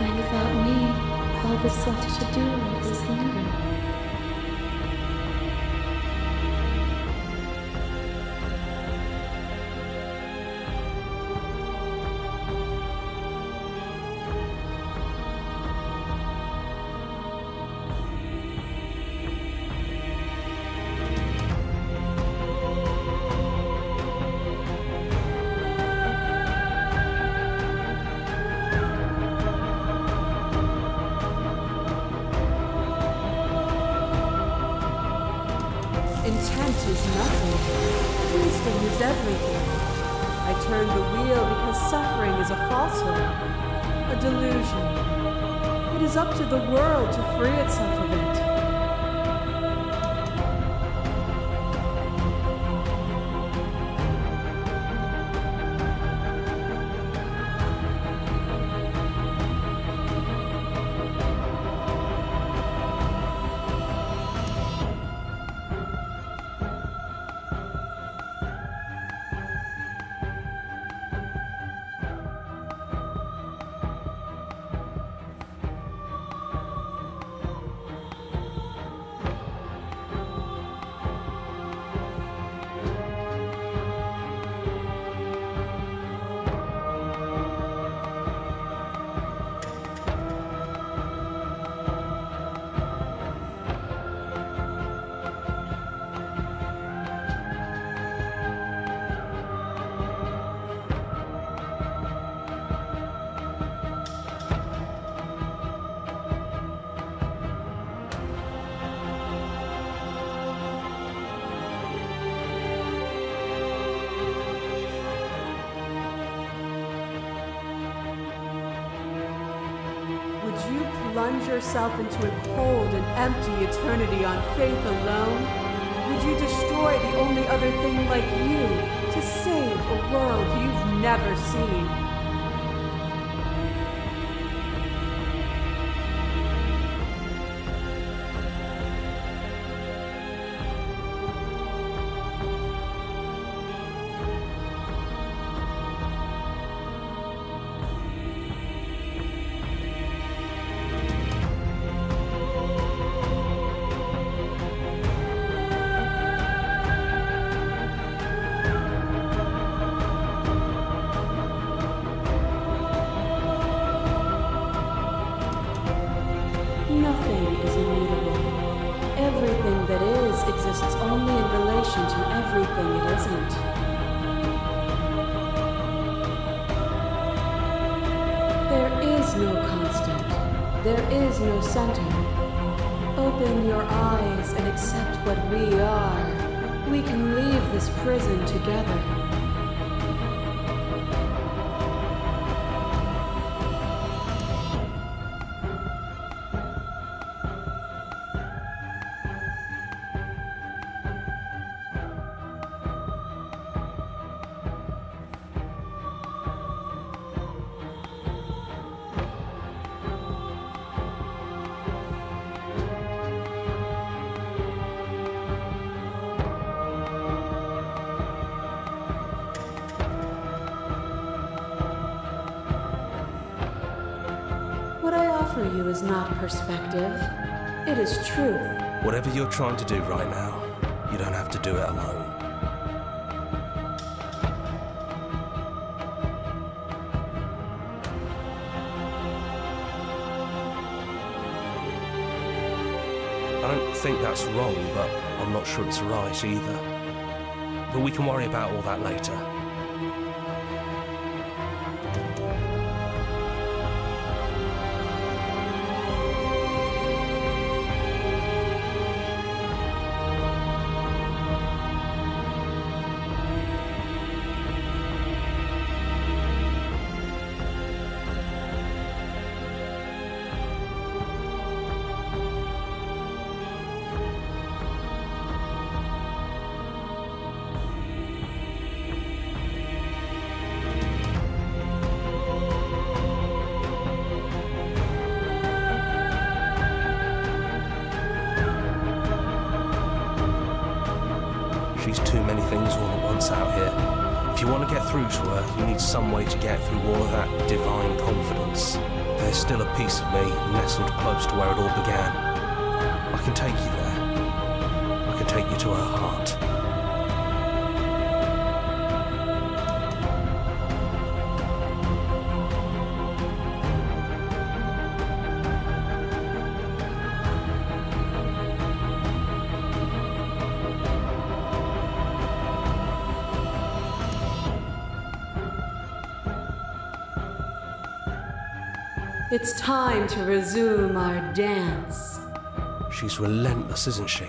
And without me, all that's left to do is linger. Intent is nothing. Wisdom is everything. I turn the wheel because suffering is a falsehood, a delusion. It is up to the world to free itself of it. Would you plunge yourself into a cold and empty eternity on faith alone? Would you destroy the only other thing like you, to save a world you've never seen. Nothing is immutable. Everything that is exists only in relation to everything it isn't. There is no constant. There is no center. Open your eyes and accept what we are. We can leave this prison together. What I offer you is not perspective. It is truth. Whatever you're trying to do right now, you don't have to do it alone. I don't think that's wrong, but I'm not sure it's right either. But we can worry about all that later. She's too many things all at once out here. If you want to get through to her, you need some way to get through all of that divine confidence. There's still a piece of me nestled close to where it all began. I can take you there. I can take you to her heart. It's time to resume our dance. She's relentless, isn't she?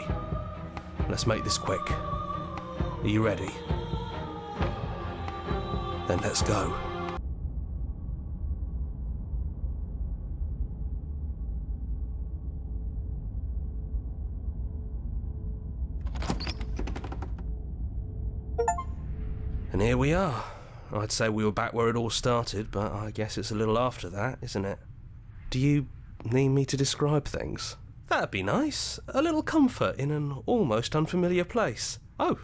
Let's make this quick. Are you ready? Then let's go. And here we are. I'd say we were back where it all started, but I guess it's a little after that, isn't it? Do you need me to describe things? That'd be nice. A little comfort in an almost unfamiliar place. Oh,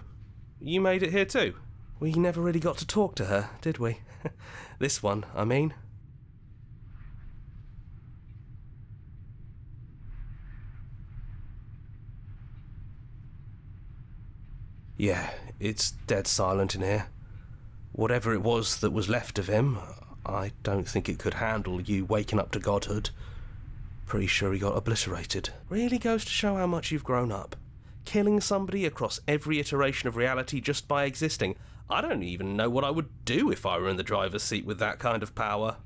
you made it here too? We never really got to talk to her, did we? This one, I mean. Yeah, it's dead silent in here. Whatever it was that was left of him, I don't think it could handle you waking up to godhood. Pretty sure he got obliterated. Really goes to show how much you've grown up. Killing somebody across every iteration of reality just by existing. I don't even know what I would do if I were in the driver's seat with that kind of power.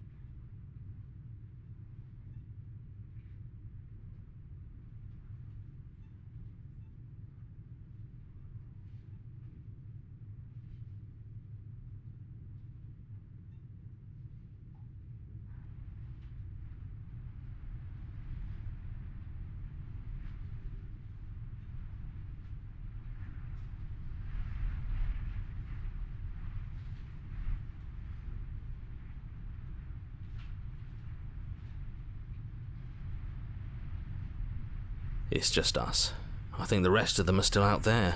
It's just us. I think the rest of them are still out there,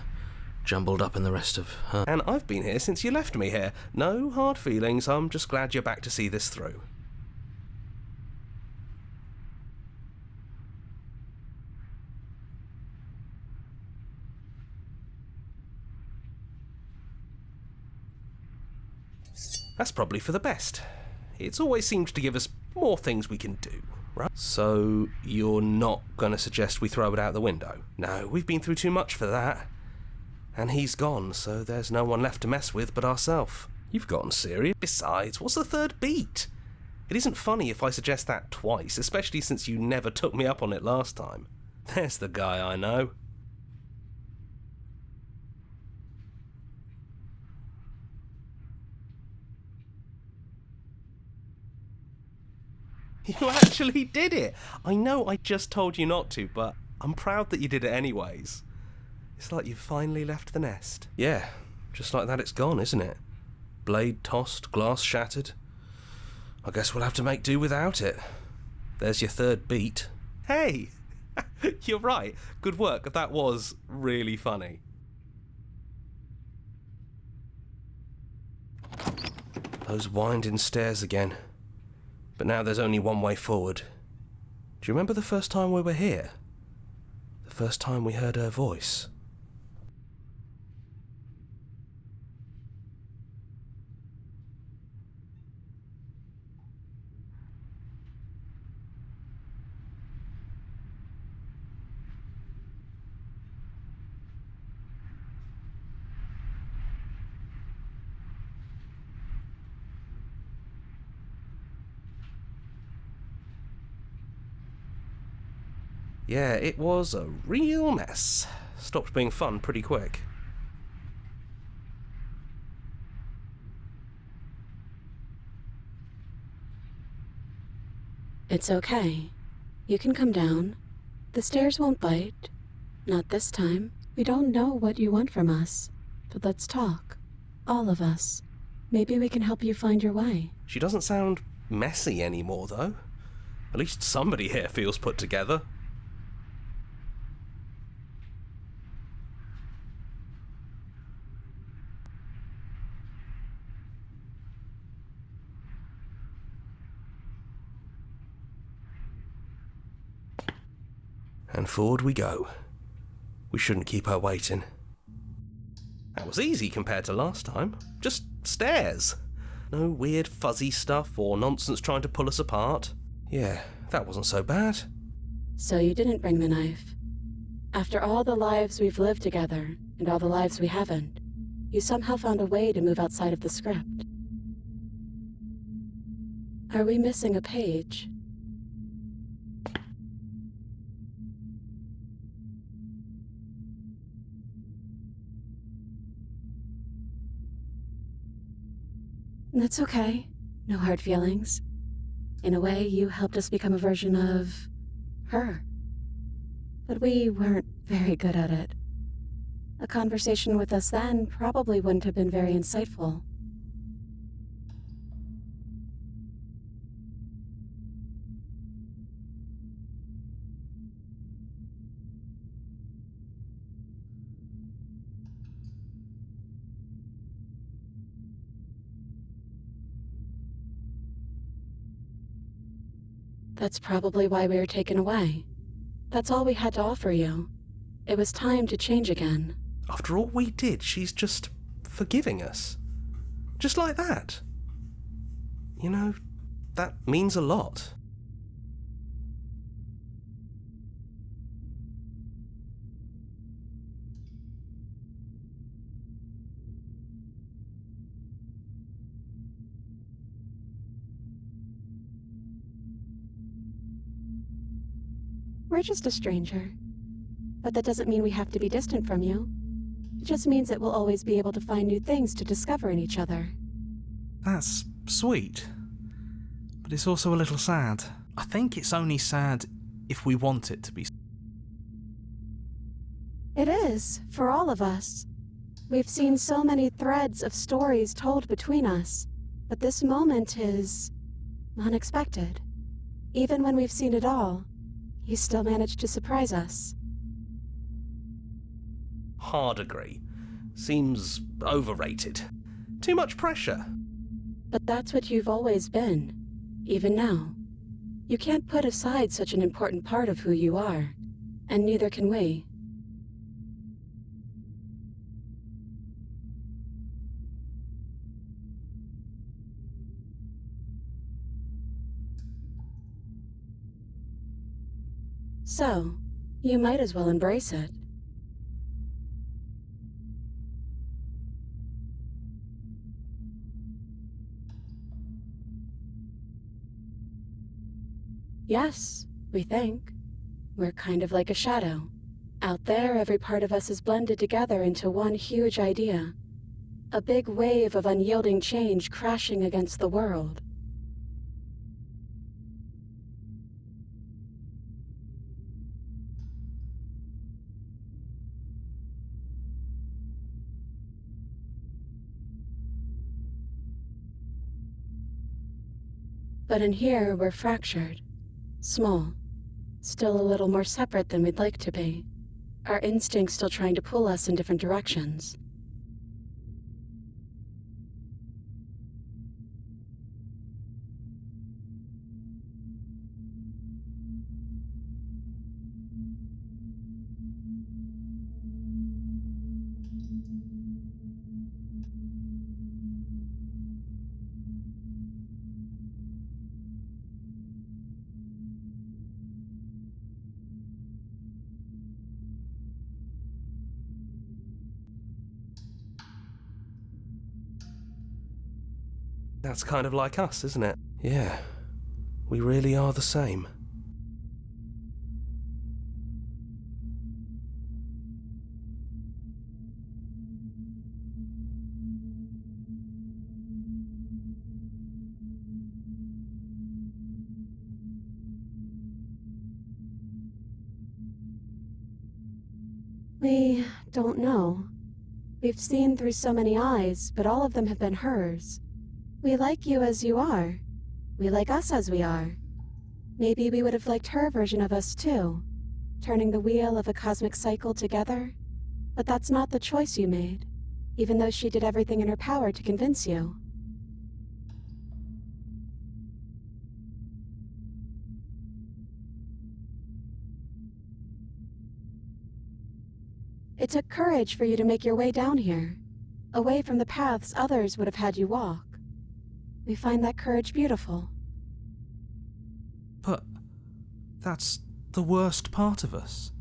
jumbled up in the rest of her. And I've been here since you left me here. No hard feelings, I'm just glad you're back to see this through. That's probably for the best. It's always seemed to give us more things we can do, right? So, you're not going to suggest we throw it out the window? No, we've been through too much for that. And he's gone, so there's no one left to mess with but ourselves. You've gotten serious. Besides, what's the third beat? It isn't funny if I suggest that twice, especially since you never took me up on it last time. There's the guy I know. You actually did it! I know I just told you not to, but I'm proud that you did it anyways. It's like you've finally left the nest. Yeah, just like that it's gone, isn't it? Blade tossed, glass shattered. I guess we'll have to make do without it. There's your third beat. Hey! You're right. Good work. That was really funny. Those winding stairs again. But now there's only one way forward. Do you remember the first time we were here? The first time we heard her voice? Yeah, it was a real mess. Stopped being fun pretty quick. It's okay. You can come down. The stairs won't bite. Not this time. We don't know what you want from us. But let's talk. All of us. Maybe we can help you find your way. She doesn't sound messy anymore, though. At least somebody here feels put together. And forward we go. We shouldn't keep her waiting. That was easy compared to last time. Just stairs. No weird fuzzy stuff or nonsense trying to pull us apart. Yeah, that wasn't so bad. So you didn't bring the knife. After all the lives we've lived together, and all the lives we haven't, you somehow found a way to move outside of the script. Are we missing a page? That's okay. No hard feelings. In a way, you helped us become a version of her. But we weren't very good at it. A conversation with us then probably wouldn't have been very insightful. That's probably why we were taken away. That's all we had to offer you. It was time to change again. After all we did, she's just forgiving us. Just like that. You know, that means a lot. We're just a stranger. But that doesn't mean we have to be distant from you. It just means that we'll always be able to find new things to discover in each other. That's sweet. But it's also a little sad. I think it's only sad if we want it to be. It is, for all of us. We've seen so many threads of stories told between us, but this moment is unexpected. Even when we've seen it all, you still managed to surprise us. Hard agree. Seems overrated. Too much pressure. But that's what you've always been, even now. You can't put aside such an important part of who you are, and neither can we. So, you might as well embrace it. Yes, we think. We're kind of like a shadow. Out there, every part of us is blended together into one huge idea. A big wave of unyielding change crashing against the world. But in here, we're fractured. Small. Still a little more separate than we'd like to be. Our instincts still trying to pull us in different directions. That's kind of like us, isn't it? Yeah. We really are the same. We don't know. We've seen through so many eyes, but all of them have been hers. We like you as you are. We like us as we are. Maybe we would have liked her version of us too, turning the wheel of a cosmic cycle together. But that's not the choice you made, even though she did everything in her power to convince you. It took courage for you to make your way down here, away from the paths others would have had you walk. We find that courage beautiful. But that's the worst part of us.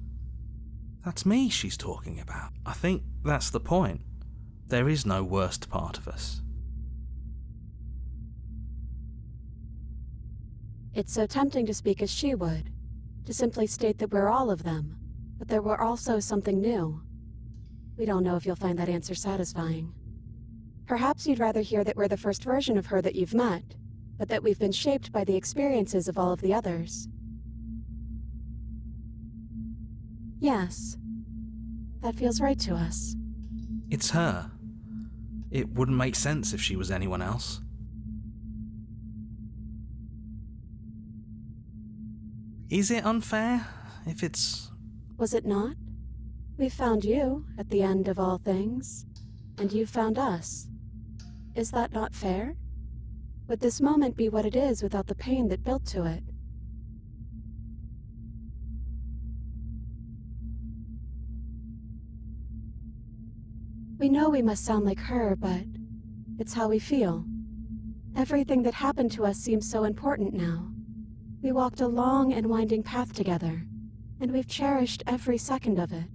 That's me she's talking about. I think that's the point. There is no worst part of us. It's so tempting to speak as she would, to simply state that we're all of them, but that we're also something new. We don't know if you'll find that answer satisfying. Perhaps you'd rather hear that we're the first version of her that you've met, but that we've been shaped by the experiences of all of the others. Yes, that feels right to us. It's her. It wouldn't make sense if she was anyone else. Is it unfair if it's... Was it not? We found you at the end of all things, and you found us. Is that not fair? Would this moment be what it is without the pain that built to it? We know we must sound like her, but it's how we feel. Everything that happened to us seems so important now. We walked a long and winding path together, and we've cherished every second of it.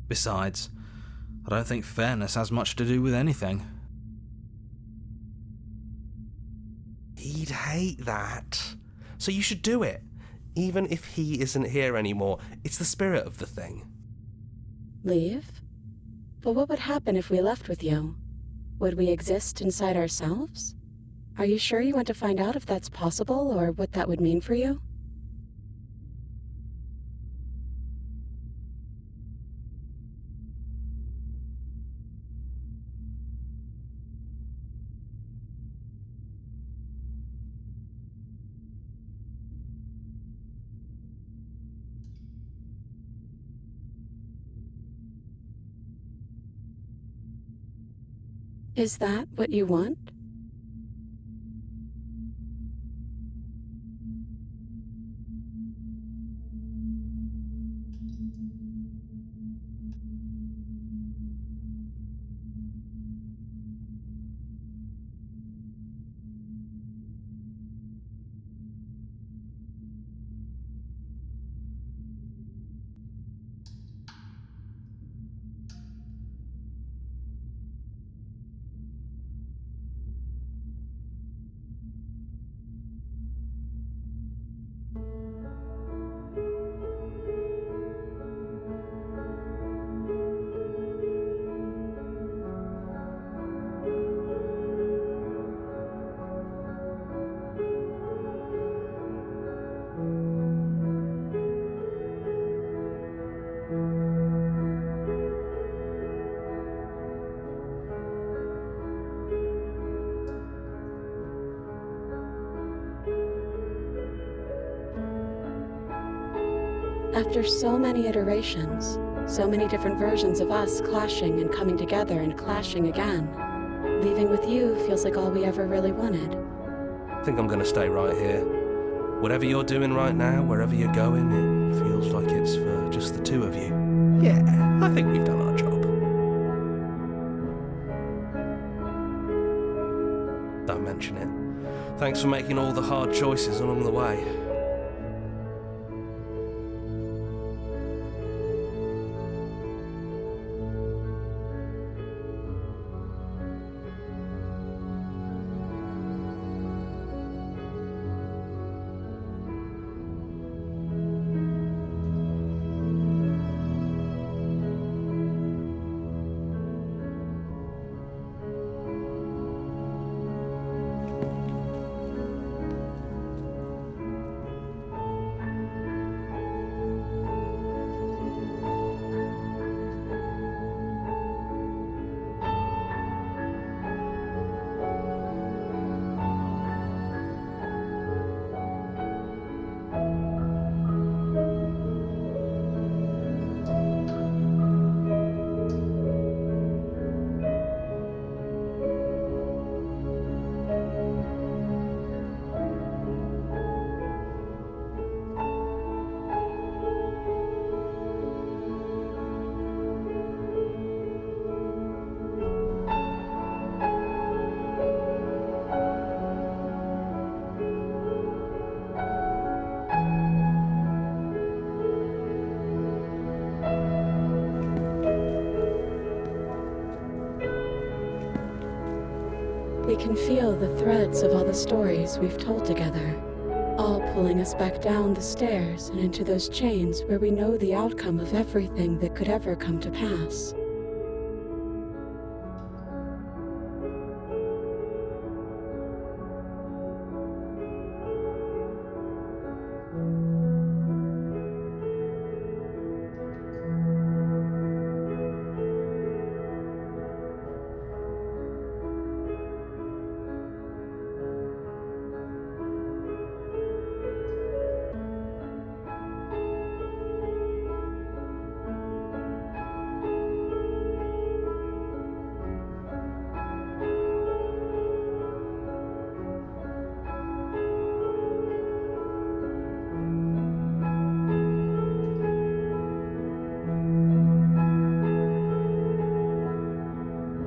Besides, I don't think fairness has much to do with anything. He'd hate that. So you should do it. Even if he isn't here anymore, it's the spirit of the thing. Leave? But what would happen if we left with you? Would we exist inside ourselves? Are you sure you want to find out if that's possible or what that would mean for you? Is that what you want? After so many iterations, so many different versions of us clashing and coming together and clashing again, leaving with you feels like all we ever really wanted. I think I'm gonna stay right here. Whatever you're doing right now, wherever you're going, it feels like it's for just the two of you. Yeah, I think we've done our job. Don't mention it. Thanks for making all the hard choices along the way. We can feel the threads of all the stories we've told together, all pulling us back down the stairs and into those chains where we know the outcome of everything that could ever come to pass.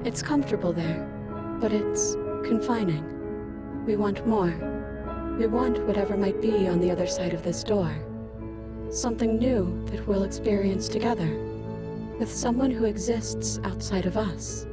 It's comfortable there, but it's confining. We want more. We want whatever might be on the other side of this door. Something new that we'll experience together, with someone who exists outside of us.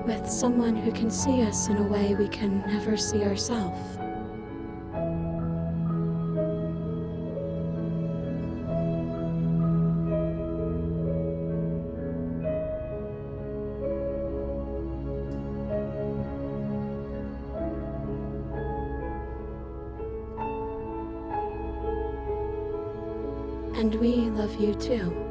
With someone who can see us in a way we can never see ourselves. And we love you too.